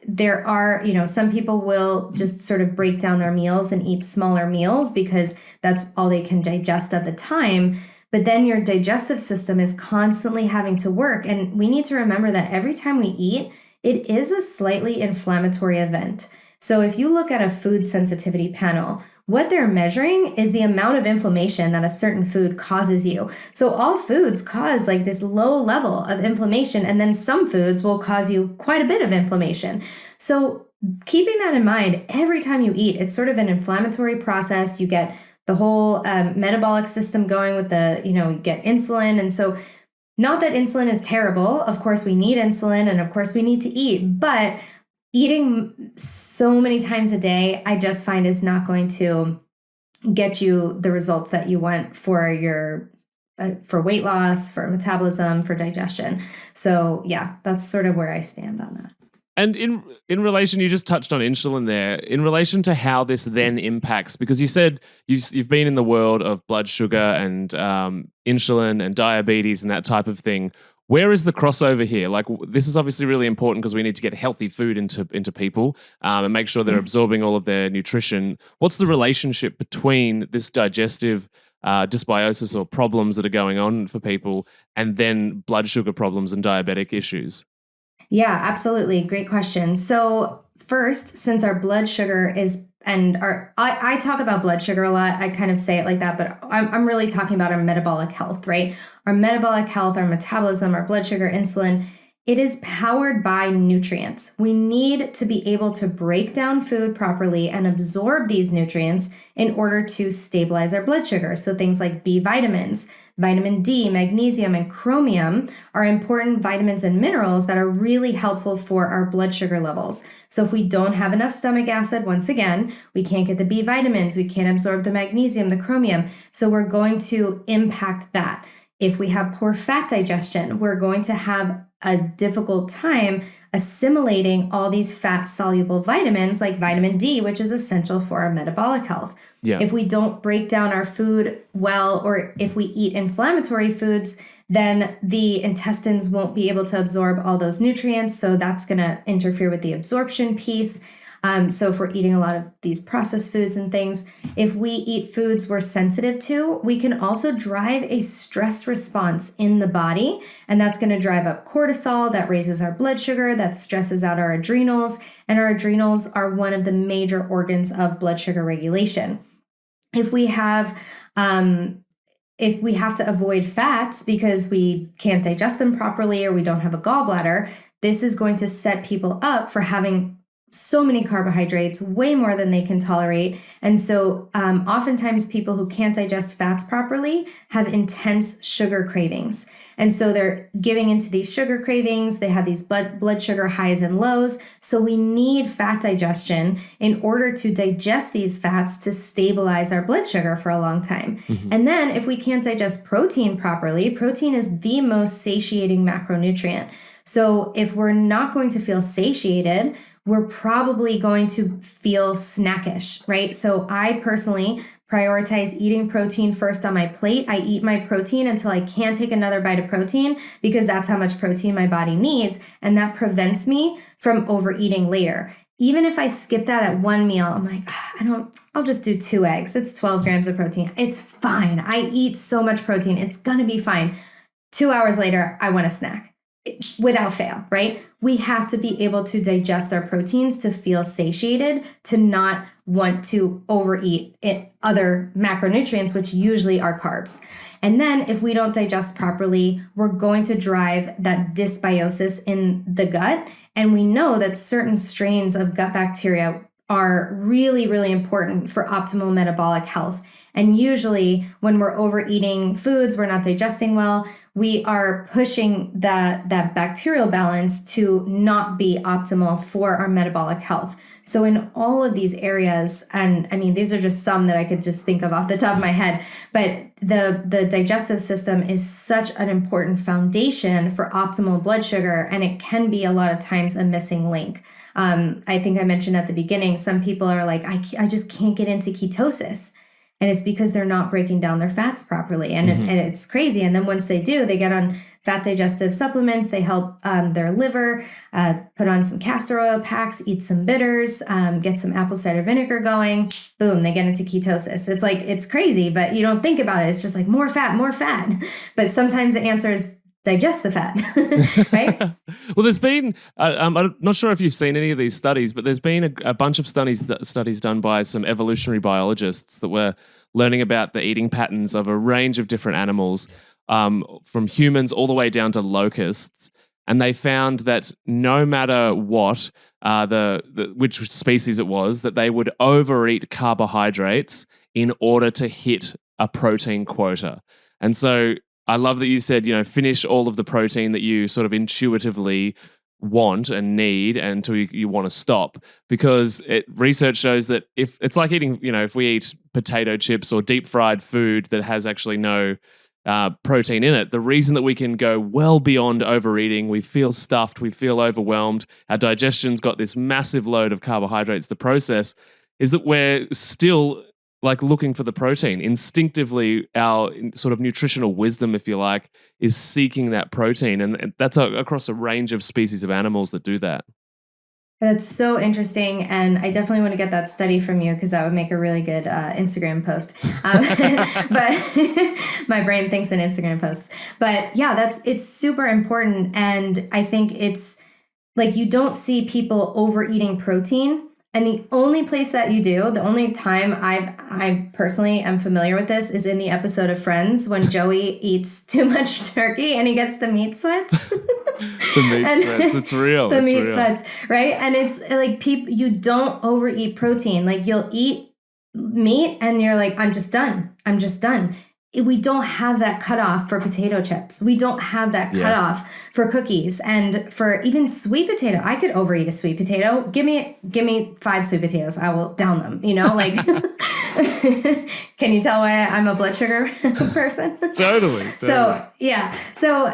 there are, some people will just sort of break down their meals and eat smaller meals because that's all they can digest at the time. But then your digestive system is constantly having to work. And we need to remember that every time we eat, it is a slightly inflammatory event. So if you look at a food sensitivity panel, what they're measuring is the amount of inflammation that a certain food causes you. So all foods cause like this low level of inflammation, and then some foods will cause you quite a bit of inflammation. So keeping that in mind, every time you eat, it's sort of an inflammatory process. You get the whole metabolic system going with you get insulin. And so not that insulin is terrible. Of course, we need insulin and of course we need to eat, but eating so many times a day, I just find is not going to get you the results that you want for your for weight loss, for metabolism, for digestion. So yeah, that's sort of where I stand on that. And in relation, you just touched on insulin there, in relation to how this then impacts, because you said you've been in the world of blood sugar and insulin and diabetes and that type of thing. Where is the crossover here? Like, this is obviously really important because we need to get healthy food into people and make sure they're absorbing all of their nutrition. What's the relationship between this digestive dysbiosis or problems that are going on for people and then blood sugar problems and diabetic issues? Yeah, absolutely. Great question. So first, since our blood sugar I talk about blood sugar a lot. I kind of say it like that, but I'm really talking about our metabolic health, right? Our metabolic health, our metabolism, our blood sugar, insulin, it is powered by nutrients. We need to be able to break down food properly and absorb these nutrients in order to stabilize our blood sugar. So things like B vitamins, vitamin D, magnesium, and chromium are important vitamins and minerals that are really helpful for our blood sugar levels. So if we don't have enough stomach acid, once again, we can't get the B vitamins, we can't absorb the magnesium, the chromium. So we're going to impact that. If we have poor fat digestion, we're going to have a difficult time assimilating all these fat-soluble vitamins like vitamin D, which is essential for our metabolic health. Yeah. If we don't break down our food well, or if we eat inflammatory foods, then the intestines won't be able to absorb all those nutrients. So that's going to interfere with the absorption piece. So if we're eating a lot of these processed foods and things, if we eat foods we're sensitive to, we can also drive a stress response in the body. And that's going to drive up cortisol, that raises our blood sugar, that stresses out our adrenals. And our adrenals are one of the major organs of blood sugar regulation. If we have to avoid fats because we can't digest them properly or we don't have a gallbladder, this is going to set people up for having so many carbohydrates, way more than they can tolerate. And so oftentimes people who can't digest fats properly have intense sugar cravings. And so they're giving into these sugar cravings. They have these blood sugar highs and lows. So we need fat digestion in order to digest these fats to stabilize our blood sugar for a long time. And then if we can't digest protein properly, protein is the most satiating macronutrient. So if we're not going to feel satiated, we're probably going to feel snackish, right? So I personally prioritize eating protein first on my plate. I eat my protein until I can't take another bite of protein because that's how much protein my body needs. And that prevents me from overeating later. Even if I skip that at one meal, I'm like, I'll just do 2 eggs. It's 12 grams of protein. It's fine. I eat so much protein. It's going to be fine. 2 hours later, I want a snack. Without fail, right? We have to be able to digest our proteins to feel satiated, to not want to overeat other macronutrients, which usually are carbs. And then if we don't digest properly, we're going to drive that dysbiosis in the gut. And we know that certain strains of gut bacteria are really, really important for optimal metabolic health. And usually when we're overeating foods, we're not digesting well, we are pushing that bacterial balance to not be optimal for our metabolic health. So in all of these areas, and I mean, these are just some that I could just think of off the top of my head, but the digestive system is such an important foundation for optimal blood sugar, and it can be a lot of times a missing link. I think I mentioned at the beginning, some people are like, I just can't get into ketosis. And it's because they're not breaking down their fats properly. And, and it's crazy. And then once they do, they get on fat digestive supplements. They help their liver, put on some castor oil packs, eat some bitters, get some apple cider vinegar going. Boom, they get into ketosis. It's like, it's crazy, but you don't think about it. It's just like more fat, more fat. But sometimes the answer is digest the fat, right? Well, there's been, I'm not sure if you've seen any of these studies, but there's been a bunch of studies done by some evolutionary biologists that were learning about the eating patterns of a range of different animals, from humans all the way down to locusts. And they found that no matter what, which species it was, that they would overeat carbohydrates in order to hit a protein quota. And so I love that you said, finish all of the protein that you sort of intuitively want and need until you want to stop, because research shows that if it's like eating, if we eat potato chips or deep fried food that has actually no protein in it, the reason that we can go well beyond overeating, we feel stuffed, we feel overwhelmed, our digestion's got this massive load of carbohydrates to process, is that we're still like looking for the protein. Instinctively, our sort of nutritional wisdom, if you like, is seeking that protein. And that's across a range of species of animals that do that. That's so interesting. And I definitely want to get that study from you because that would make a really good Instagram post. But my brain thinks in Instagram posts. But yeah, it's super important. And I think it's like you don't see people overeating protein. And the only place that you do, the only time I personally am familiar with this is in the episode of Friends when Joey eats too much turkey and he gets the meat sweats. The meat sweats, it's real. The meat sweats, right? And it's like you don't overeat protein. Like you'll eat meat and you're like, I'm just done. We don't have that cutoff for potato chips. We don't have that cutoff for cookies and for even sweet potato. I could overeat a sweet potato. Give me 5 sweet potatoes. I will down them, like, can you tell why I'm a blood sugar person? Totally. So, yeah. So,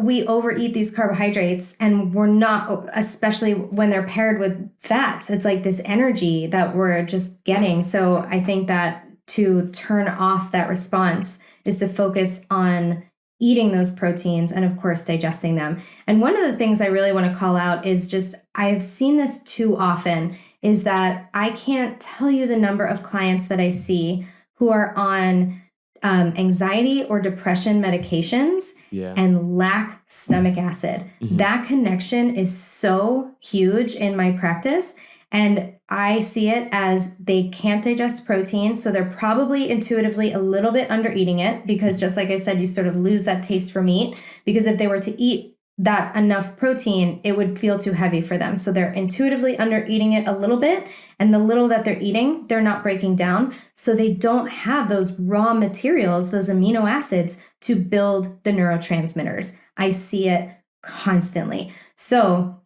we overeat these carbohydrates and we're not, especially when they're paired with fats, it's like this energy that we're just getting. So I think that to turn off that response is to focus on eating those proteins and, of course, digesting them. And one of the things I really want to call out is just, I've seen this too often, is that I can't tell you the number of clients that I see who are on anxiety or depression medications and lack stomach acid. Mm-hmm. That connection is so huge in my practice. And I see it as they can't digest protein. So they're probably intuitively a little bit under eating it because just like I said, you sort of lose that taste for meat because if they were to eat that enough protein, it would feel too heavy for them. So they're intuitively under eating it a little bit, and the little that they're eating, they're not breaking down. So they don't have those raw materials, those amino acids to build the neurotransmitters. I see it constantly. So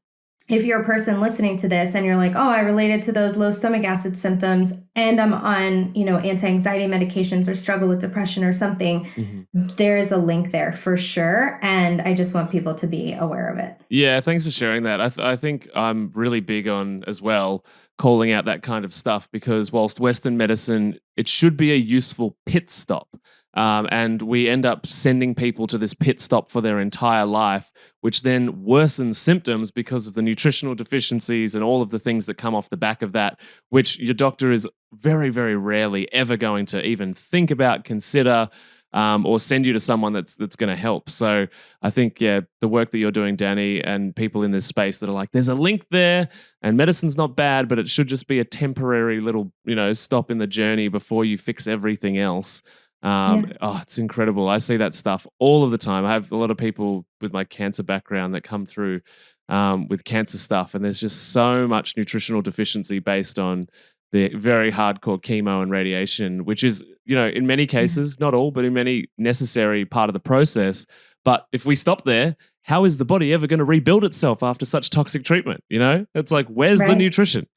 if you're a person listening to this and you're like, oh, I related to those low stomach acid symptoms and I'm on, anti-anxiety medications or struggle with depression or something, there's a link there for sure. And I just want people to be aware of it. Yeah, thanks for sharing that. I think I'm really big on as well calling out that kind of stuff because whilst Western medicine, it should be a useful pit stop. And we end up sending people to this pit stop for their entire life, which then worsens symptoms because of the nutritional deficiencies and all of the things that come off the back of that, which your doctor is very, very rarely ever going to even think about, consider, or send you to someone that's going to help. So I think, the work that you're doing, Danny, and people in this space that are like, there's a link there and medicine's not bad, but it should just be a temporary little, stop in the journey before you fix everything else. Oh, it's incredible. I see that stuff all of the time. I have a lot of people with my cancer background that come through with cancer stuff, and there's just so much nutritional deficiency based on the very hardcore chemo and radiation, which is, in many cases, not all, but in many necessary part of the process. But if we stop there, how is the body ever going to rebuild itself after such toxic treatment? It's like, where's the nutrition?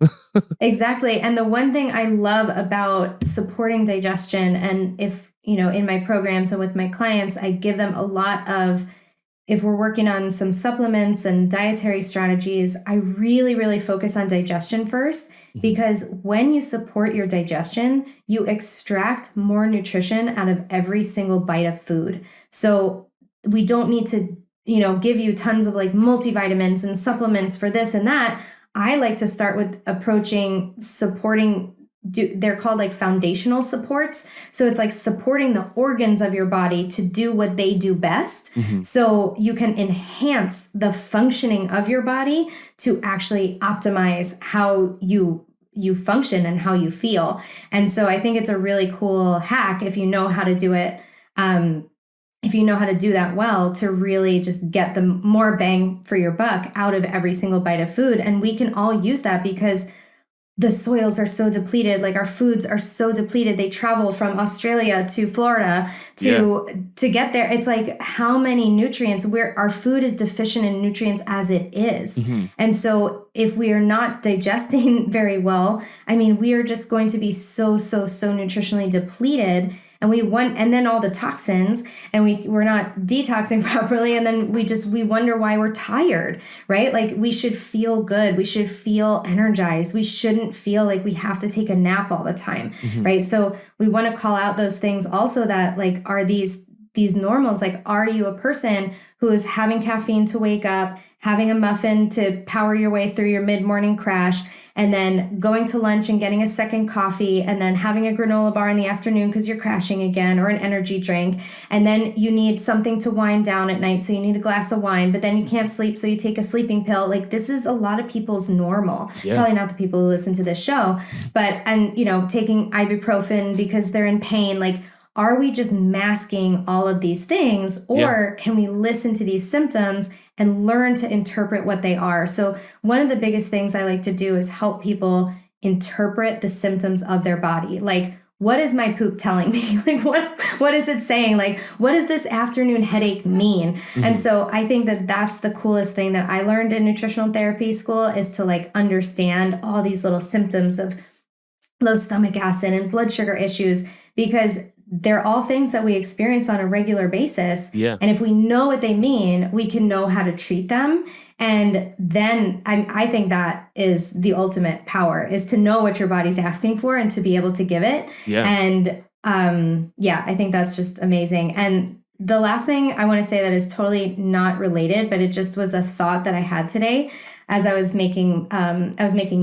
Exactly. And the one thing I love about supporting digestion, and if, in my programs and with my clients, I give them a lot of, if we're working on some supplements and dietary strategies, I really, really focus on digestion first, because when you support your digestion, you extract more nutrition out of every single bite of food. So we don't need to, give you tons of like multivitamins and supplements for this and that. I like to start with supporting. They're called like foundational supports. So it's like supporting the organs of your body to do what they do best. So you can enhance the functioning of your body to actually optimize how you function and how you feel. And so I think it's a really cool hack if you know how to do it. If you know how to do that well, to really just get the more bang for your buck out of every single bite of food. And we can all use that because the soils are so depleted. Like our foods are so depleted. They travel from Australia to Florida to get there. It's like how many nutrients our food is deficient in nutrients as it is. And so if we are not digesting very well, we are just going to be so nutritionally depleted. And then all the toxins, and we're not detoxing properly. And then we wonder why we're tired, right? Like we should feel good. We should feel energized. We shouldn't feel like we have to take a nap all the time, right? So we want to call out those things also that like are these normals. Like, are you a person who is having caffeine to wake up, having a muffin to power your way through your mid-morning crash, and then going to lunch and getting a second coffee, and then having a granola bar in the afternoon because you're crashing again, or an energy drink, and then you need something to wind down at night, so you need a glass of wine, but then you can't sleep, so you take a sleeping pill. Like, this is a lot of people's normal. Probably not the people who listen to this show, but taking ibuprofen because they're in pain. Like, are we just masking all of these things, or can we listen to these symptoms and learn to interpret what they are? So one of the biggest things I like to do is help people interpret the symptoms of their body. Like, what is my poop telling me? Like, what is it saying? Like, what does this afternoon headache mean? And so I think that that's the coolest thing that I learned in nutritional therapy school, is to like understand all these little symptoms of low stomach acid and blood sugar issues, because they're all things that we experience on a regular basis. And if we know what they mean, we can know how to treat them. And then I think that is the ultimate power, is to know what your body's asking for and to be able to give it. And I think that's just amazing. And the last thing I want to say that is totally not related, but it just was a thought that I had today as I was making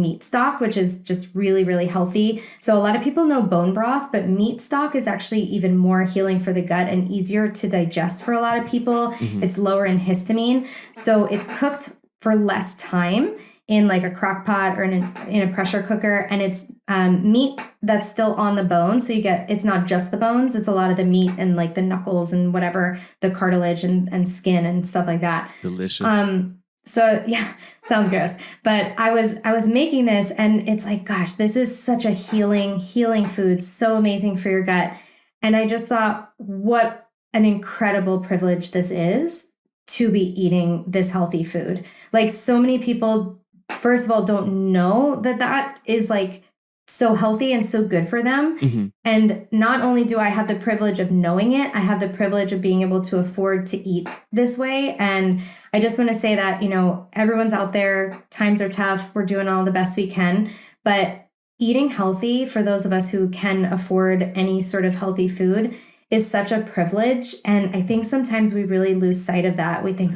meat stock, which is just really, really healthy. So a lot of people know bone broth, but meat stock is actually even more healing for the gut and easier to digest for a lot of people. It's lower in histamine. So it's cooked for less time. in like a crock pot or in a pressure cooker, and it's meat that's still on the bone. So it's not just the bones, it's a lot of the meat and like the knuckles and whatever, the cartilage and skin and stuff like that. Delicious. So yeah, sounds gross. But I was making this, and it's like, gosh, this is such a healing food, so amazing for your gut. And I just thought, what an incredible privilege this is to be eating this healthy food. Like, so many people, first of all, don't know that is like so healthy and so good for them. Mm-hmm. And not only do I have the privilege of knowing it, I have the privilege of being able to afford to eat this way. And I just want to say that, everyone's out there, times are tough, we're doing all the best we can, but eating healthy, for those of us who can afford any sort of healthy food, is such a privilege. And I think sometimes we really lose sight of that. We think,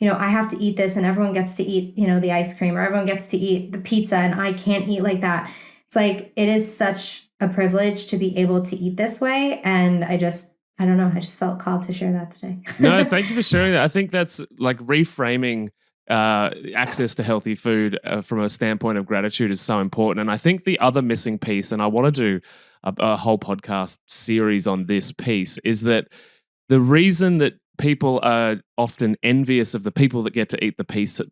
I have to eat this, and everyone gets to eat, the ice cream, or everyone gets to eat the pizza, and I can't eat like that. It's like, it is such a privilege to be able to eat this way. And I don't know, I just felt called to share that today. No, thank you for sharing that. I think that's like reframing access to healthy food from a standpoint of gratitude is so important. And I think the other missing piece, and I want to do a whole podcast series on this piece, is that the reason that people are often envious of the people that get to eat the pizza,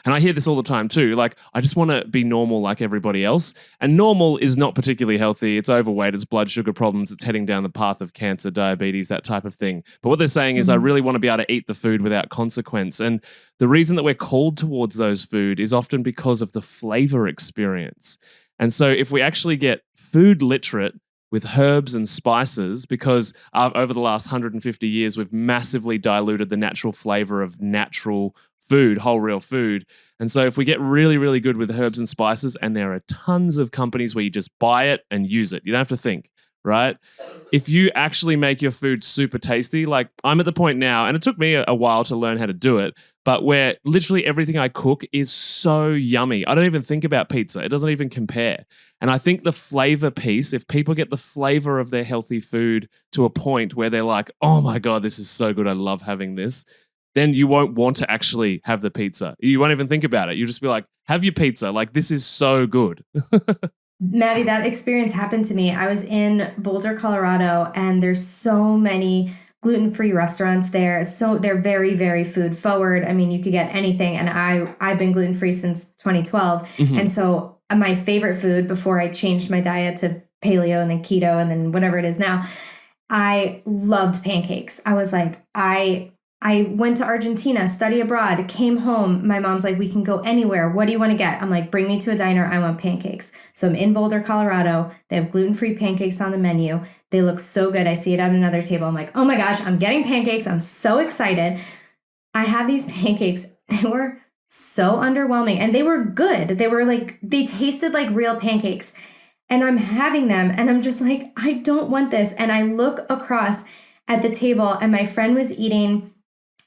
and I hear this all the time too, like, I just want to be normal like everybody else. And normal is not particularly healthy. It's overweight, it's blood sugar problems, it's heading down the path of cancer, diabetes, that type of thing. But what they're saying is, I really want to be able to eat the food without consequence. And the reason that we're called towards those food is often because of the flavor experience. And so if we actually get food literate with herbs and spices, because over the last 150 years, we've massively diluted the natural flavor of natural food, whole real food. And so if we get really, really good with herbs and spices, and there are tons of companies where you just buy it and use it, you don't have to think, right? If you actually make your food super tasty, like I'm at the point now, and it took me a while to learn how to do it, but where literally everything I cook is so yummy. I don't even think about pizza. It doesn't even compare. And I think the flavor piece, if people get the flavor of their healthy food to a point where they're like, oh my God, this is so good, I love having this, then you won't want to actually have the pizza. You won't even think about it. You just be like, have your pizza. Like, this is so good. Matty, that experience happened to me. I was in Boulder, Colorado, and there's so many gluten-free restaurants there. So they're very, very food forward. I mean, you could get anything. And I've been gluten-free since 2012. Mm-hmm. And so my favorite food before I changed my diet to paleo and then keto and then whatever it is now, I loved pancakes. I was like, I went to Argentina, study abroad, came home. My mom's like, we can go anywhere. What do you want to get? I'm like, bring me to a diner. I want pancakes. So I'm in Boulder, Colorado. They have gluten-free pancakes on the menu. They look so good. I see it at another table. I'm like, oh my gosh, I'm getting pancakes. I'm so excited. I have these pancakes. They were so underwhelming, and they were good. They tasted like real pancakes, and I'm having them and I'm just like, I don't want this. And I look across at the table, and my friend was eating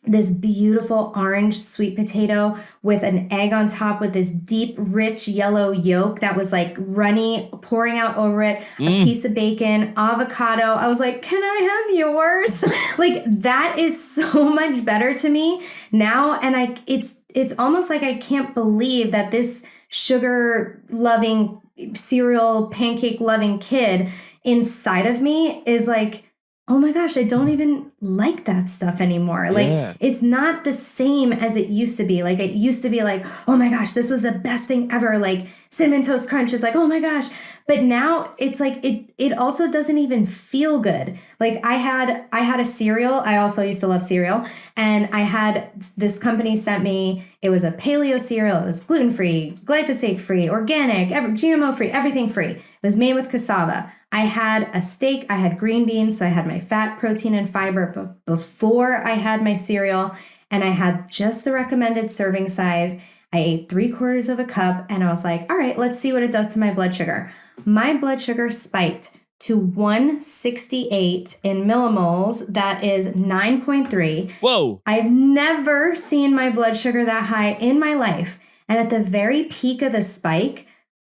this beautiful orange sweet potato with an egg on top with this deep, rich yellow yolk that was like runny, pouring out over it, a piece of bacon, avocado. I was like, can I have yours? Like, that is so much better to me now. And it's almost like I can't believe that this sugar-loving, cereal, pancake-loving kid inside of me is like, oh my gosh, I don't even like that stuff anymore. Like, it's not the same as it used to be. Like, it used to be like, oh my gosh, this was the best thing ever. Like, Cinnamon Toast Crunch, it's like, oh my gosh. But now it's like, it also doesn't even feel good. Like, I had a cereal. I also used to love cereal. And I had, this company sent me, it was a paleo cereal. It was gluten-free, glyphosate-free, organic, GMO-free, everything free. It was made with cassava. I had a steak, I had green beans, so I had my fat, protein, and fiber before I had my cereal, and I had just the recommended serving size. I ate 3/4 of a cup, and I was like, all right, let's see what it does to my blood sugar. My blood sugar spiked to 168 in millimoles. That is 9.3. Whoa. I've never seen my blood sugar that high in my life. And at the very peak of the spike,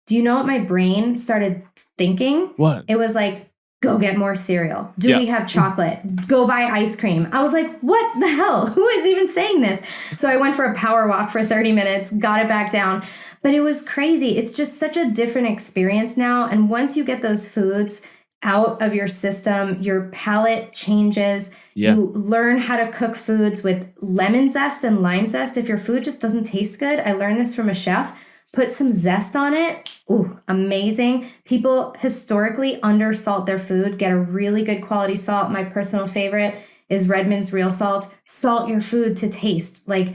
do you know what my brain started thinking? What? It was like, Go get more cereal. Do we have chocolate? Go buy ice cream. I was like, what the hell? Who is even saying this? So I went for a power walk for 30 minutes, got it back down. But it was crazy. It's just such a different experience now. And once you get those foods out of your system, your palate changes. Yeah. You learn how to cook foods with lemon zest and lime zest. If your food just doesn't taste good, I learned this from a chef. Put some zest on it. Ooh, amazing. People historically undersalt their food. Get a really good quality salt. My personal favorite is Redmond's Real Salt. Salt your food to taste. Like,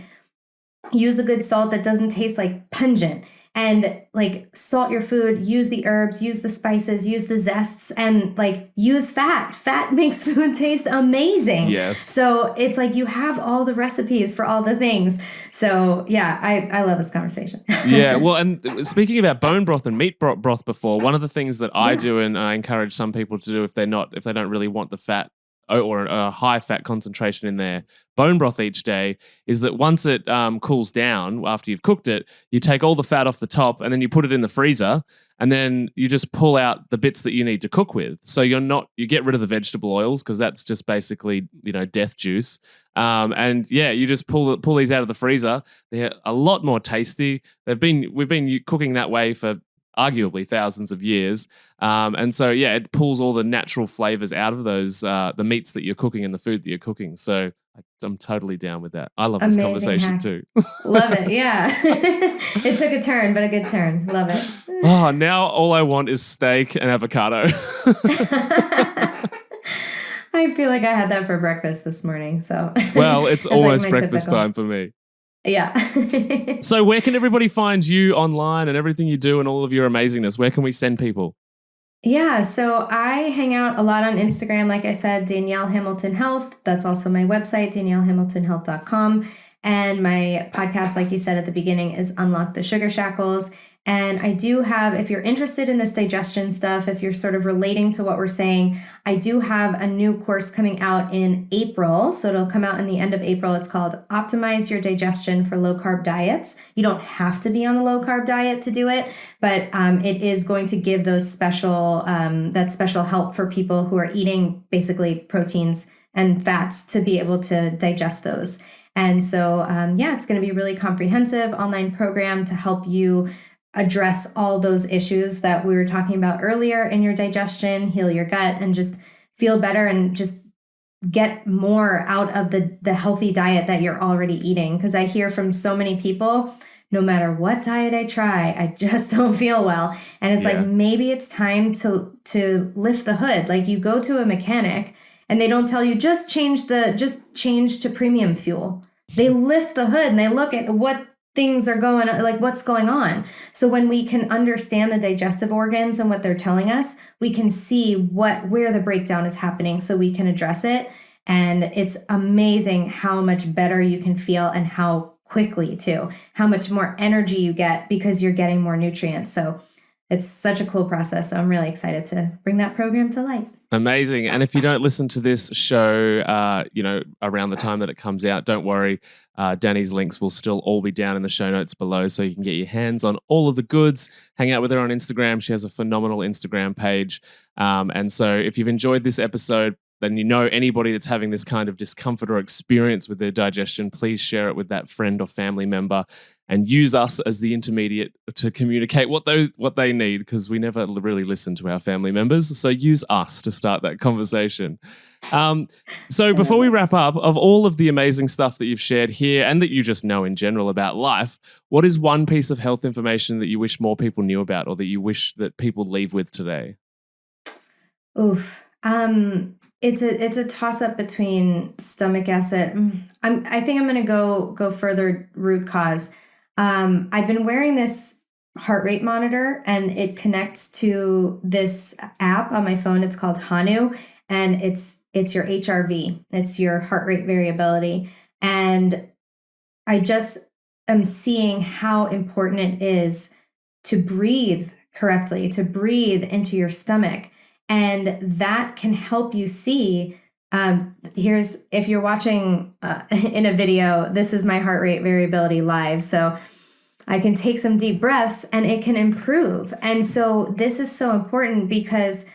use a good salt that doesn't taste like pungent. And like, salt your food, use the herbs, use the spices, use the zests, and like, use fat. Fat makes food taste amazing. Yes. So it's like you have all the recipes for all the things. So yeah, I love this conversation. Yeah. Well, and speaking about bone broth and meat broth before, one of the things that I do, and I encourage some people to do if they don't really want the fat or a high fat concentration in their bone broth each day, is that once it cools down after you've cooked it, you take all the fat off the top and then you put it in the freezer, and then you just pull out the bits that you need to cook with. So you get rid of the vegetable oils, because that's just basically, death juice. And yeah, you just pull these out of the freezer. They're a lot more tasty. We've been cooking that way for arguably thousands of years. And so, yeah, it pulls all the natural flavors out of those, the meats that you're cooking and the food that you're cooking. So I'm totally down with that. I love this conversation hack. too. Love it. Yeah. It took a turn, but a good turn. Love it. Oh, now all I want is steak and avocado. I feel like I had that for breakfast this morning. So, well, it's almost like breakfast time for me. Yeah. So where can everybody find you online and everything you do and all of your amazingness? Where can we send people? Yeah, so I hang out a lot on Instagram. Like I said, Danielle Hamilton Health. That's also my website, daniellehamiltonhealth.com. And my podcast, like you said at the beginning, is Unlock the Sugar Shackles. And I do have, if you're interested in this digestion stuff, if you're sort of relating to what we're saying, I do have a new course coming out in April. So it'll come out in the end of April. It's called Optimize Your Digestion for Low Carb Diets. You don't have to be on a low carb diet to do it, but it is going to give those special help for people who are eating basically proteins and fats to be able to digest those. And so, it's going to be a really comprehensive online program to help you address all those issues that we were talking about earlier in your digestion, heal your gut, and just feel better and just get more out of the healthy diet that you're already eating. Because I hear from so many people, no matter what diet I try, I just don't feel well. And it's like, maybe it's time to lift the hood. Like, you go to a mechanic and they don't tell you just change to premium fuel. They lift the hood and they look at what things are going on, like what's going on. So when we can understand the digestive organs and what they're telling us, we can see where the breakdown is happening so we can address it. And it's amazing how much better you can feel and how quickly too, how much more energy you get because you're getting more nutrients. So it's such a cool process. So I'm really excited to bring that program to light. Amazing. And if you don't listen to this show, around the time that it comes out, don't worry. Danny's links will still all be down in the show notes below, so you can get your hands on all of the goods. Hang out with her on Instagram. She has a phenomenal Instagram page. And so if you've enjoyed this episode, then anybody that's having this kind of discomfort or experience with their digestion, please share it with that friend or family member and use us as the intermediate to communicate what they need, because we never really listen to our family members. So use us to start that conversation. So before we wrap up, of all of the amazing stuff that you've shared here and that you just know in general about life, what is one piece of health information that you wish more people knew about, or that you wish that people leave with today? Oof. It's a toss up between stomach acid. I think I'm going to go further root cause. I've been wearing this heart rate monitor, and it connects to this app on my phone. It's called Hanu, and it's your HRV. It's your heart rate variability. And I just am seeing how important it is to breathe correctly, to breathe into your stomach. And that can help you see, if you're watching in a video, this is my heart rate variability live. So I can take some deep breaths and it can improve. And so this is so important because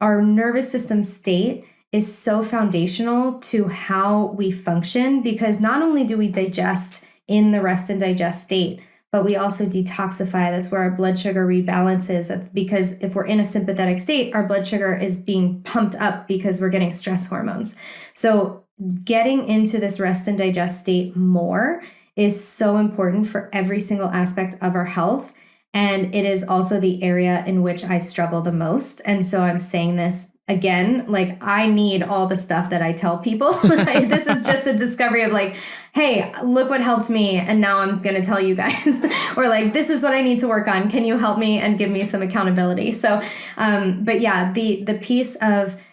our nervous system state is so foundational to how we function, because not only do we digest in the rest and digest state, but we also detoxify. That's where our blood sugar rebalances. That's because if we're in a sympathetic state, our blood sugar is being pumped up because we're getting stress hormones. So getting into this rest and digest state more is so important for every single aspect of our health. And it is also the area in which I struggle the most. And so I'm saying this again, like I need all the stuff that I tell people. This is just a discovery of like, hey, look what helped me. And now I'm going to tell you guys, or like, this is what I need to work on. Can you help me and give me some accountability? So, but yeah, the piece of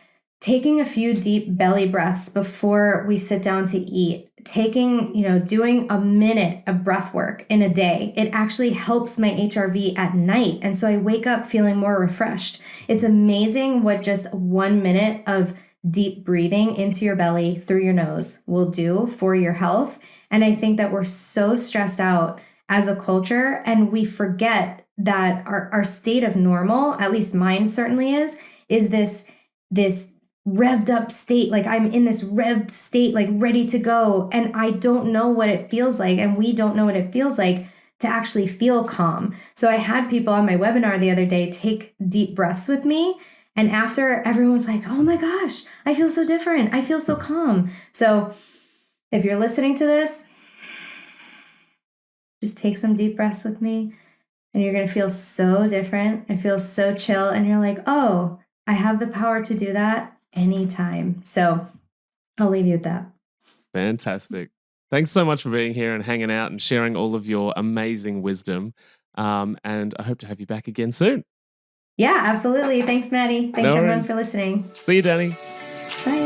taking a few deep belly breaths before we sit down to eat, doing a minute of breath work in a day, it actually helps my HRV at night. And so I wake up feeling more refreshed. It's amazing what just 1 minute of deep breathing into your belly through your nose will do for your health. And I think that we're so stressed out as a culture, and we forget that our state of normal, at least mine certainly is this revved up state. Like I'm in this revved state, like ready to go. And I don't know what it feels like. And we don't know what it feels like to actually feel calm. So I had people on my webinar the other day take deep breaths with me. And after, everyone was like, oh my gosh, I feel so different. I feel so calm. So if you're listening to this, just take some deep breaths with me and you're going to feel so different and feel so chill. And you're like, oh, I have the power to do that anytime. So I'll leave you with that. Fantastic. Thanks so much for being here and hanging out and sharing all of your amazing wisdom. And I hope to have you back again soon. Yeah, absolutely. Thanks, Maddie. Thanks, everyone, for listening. See you, Danny. Bye.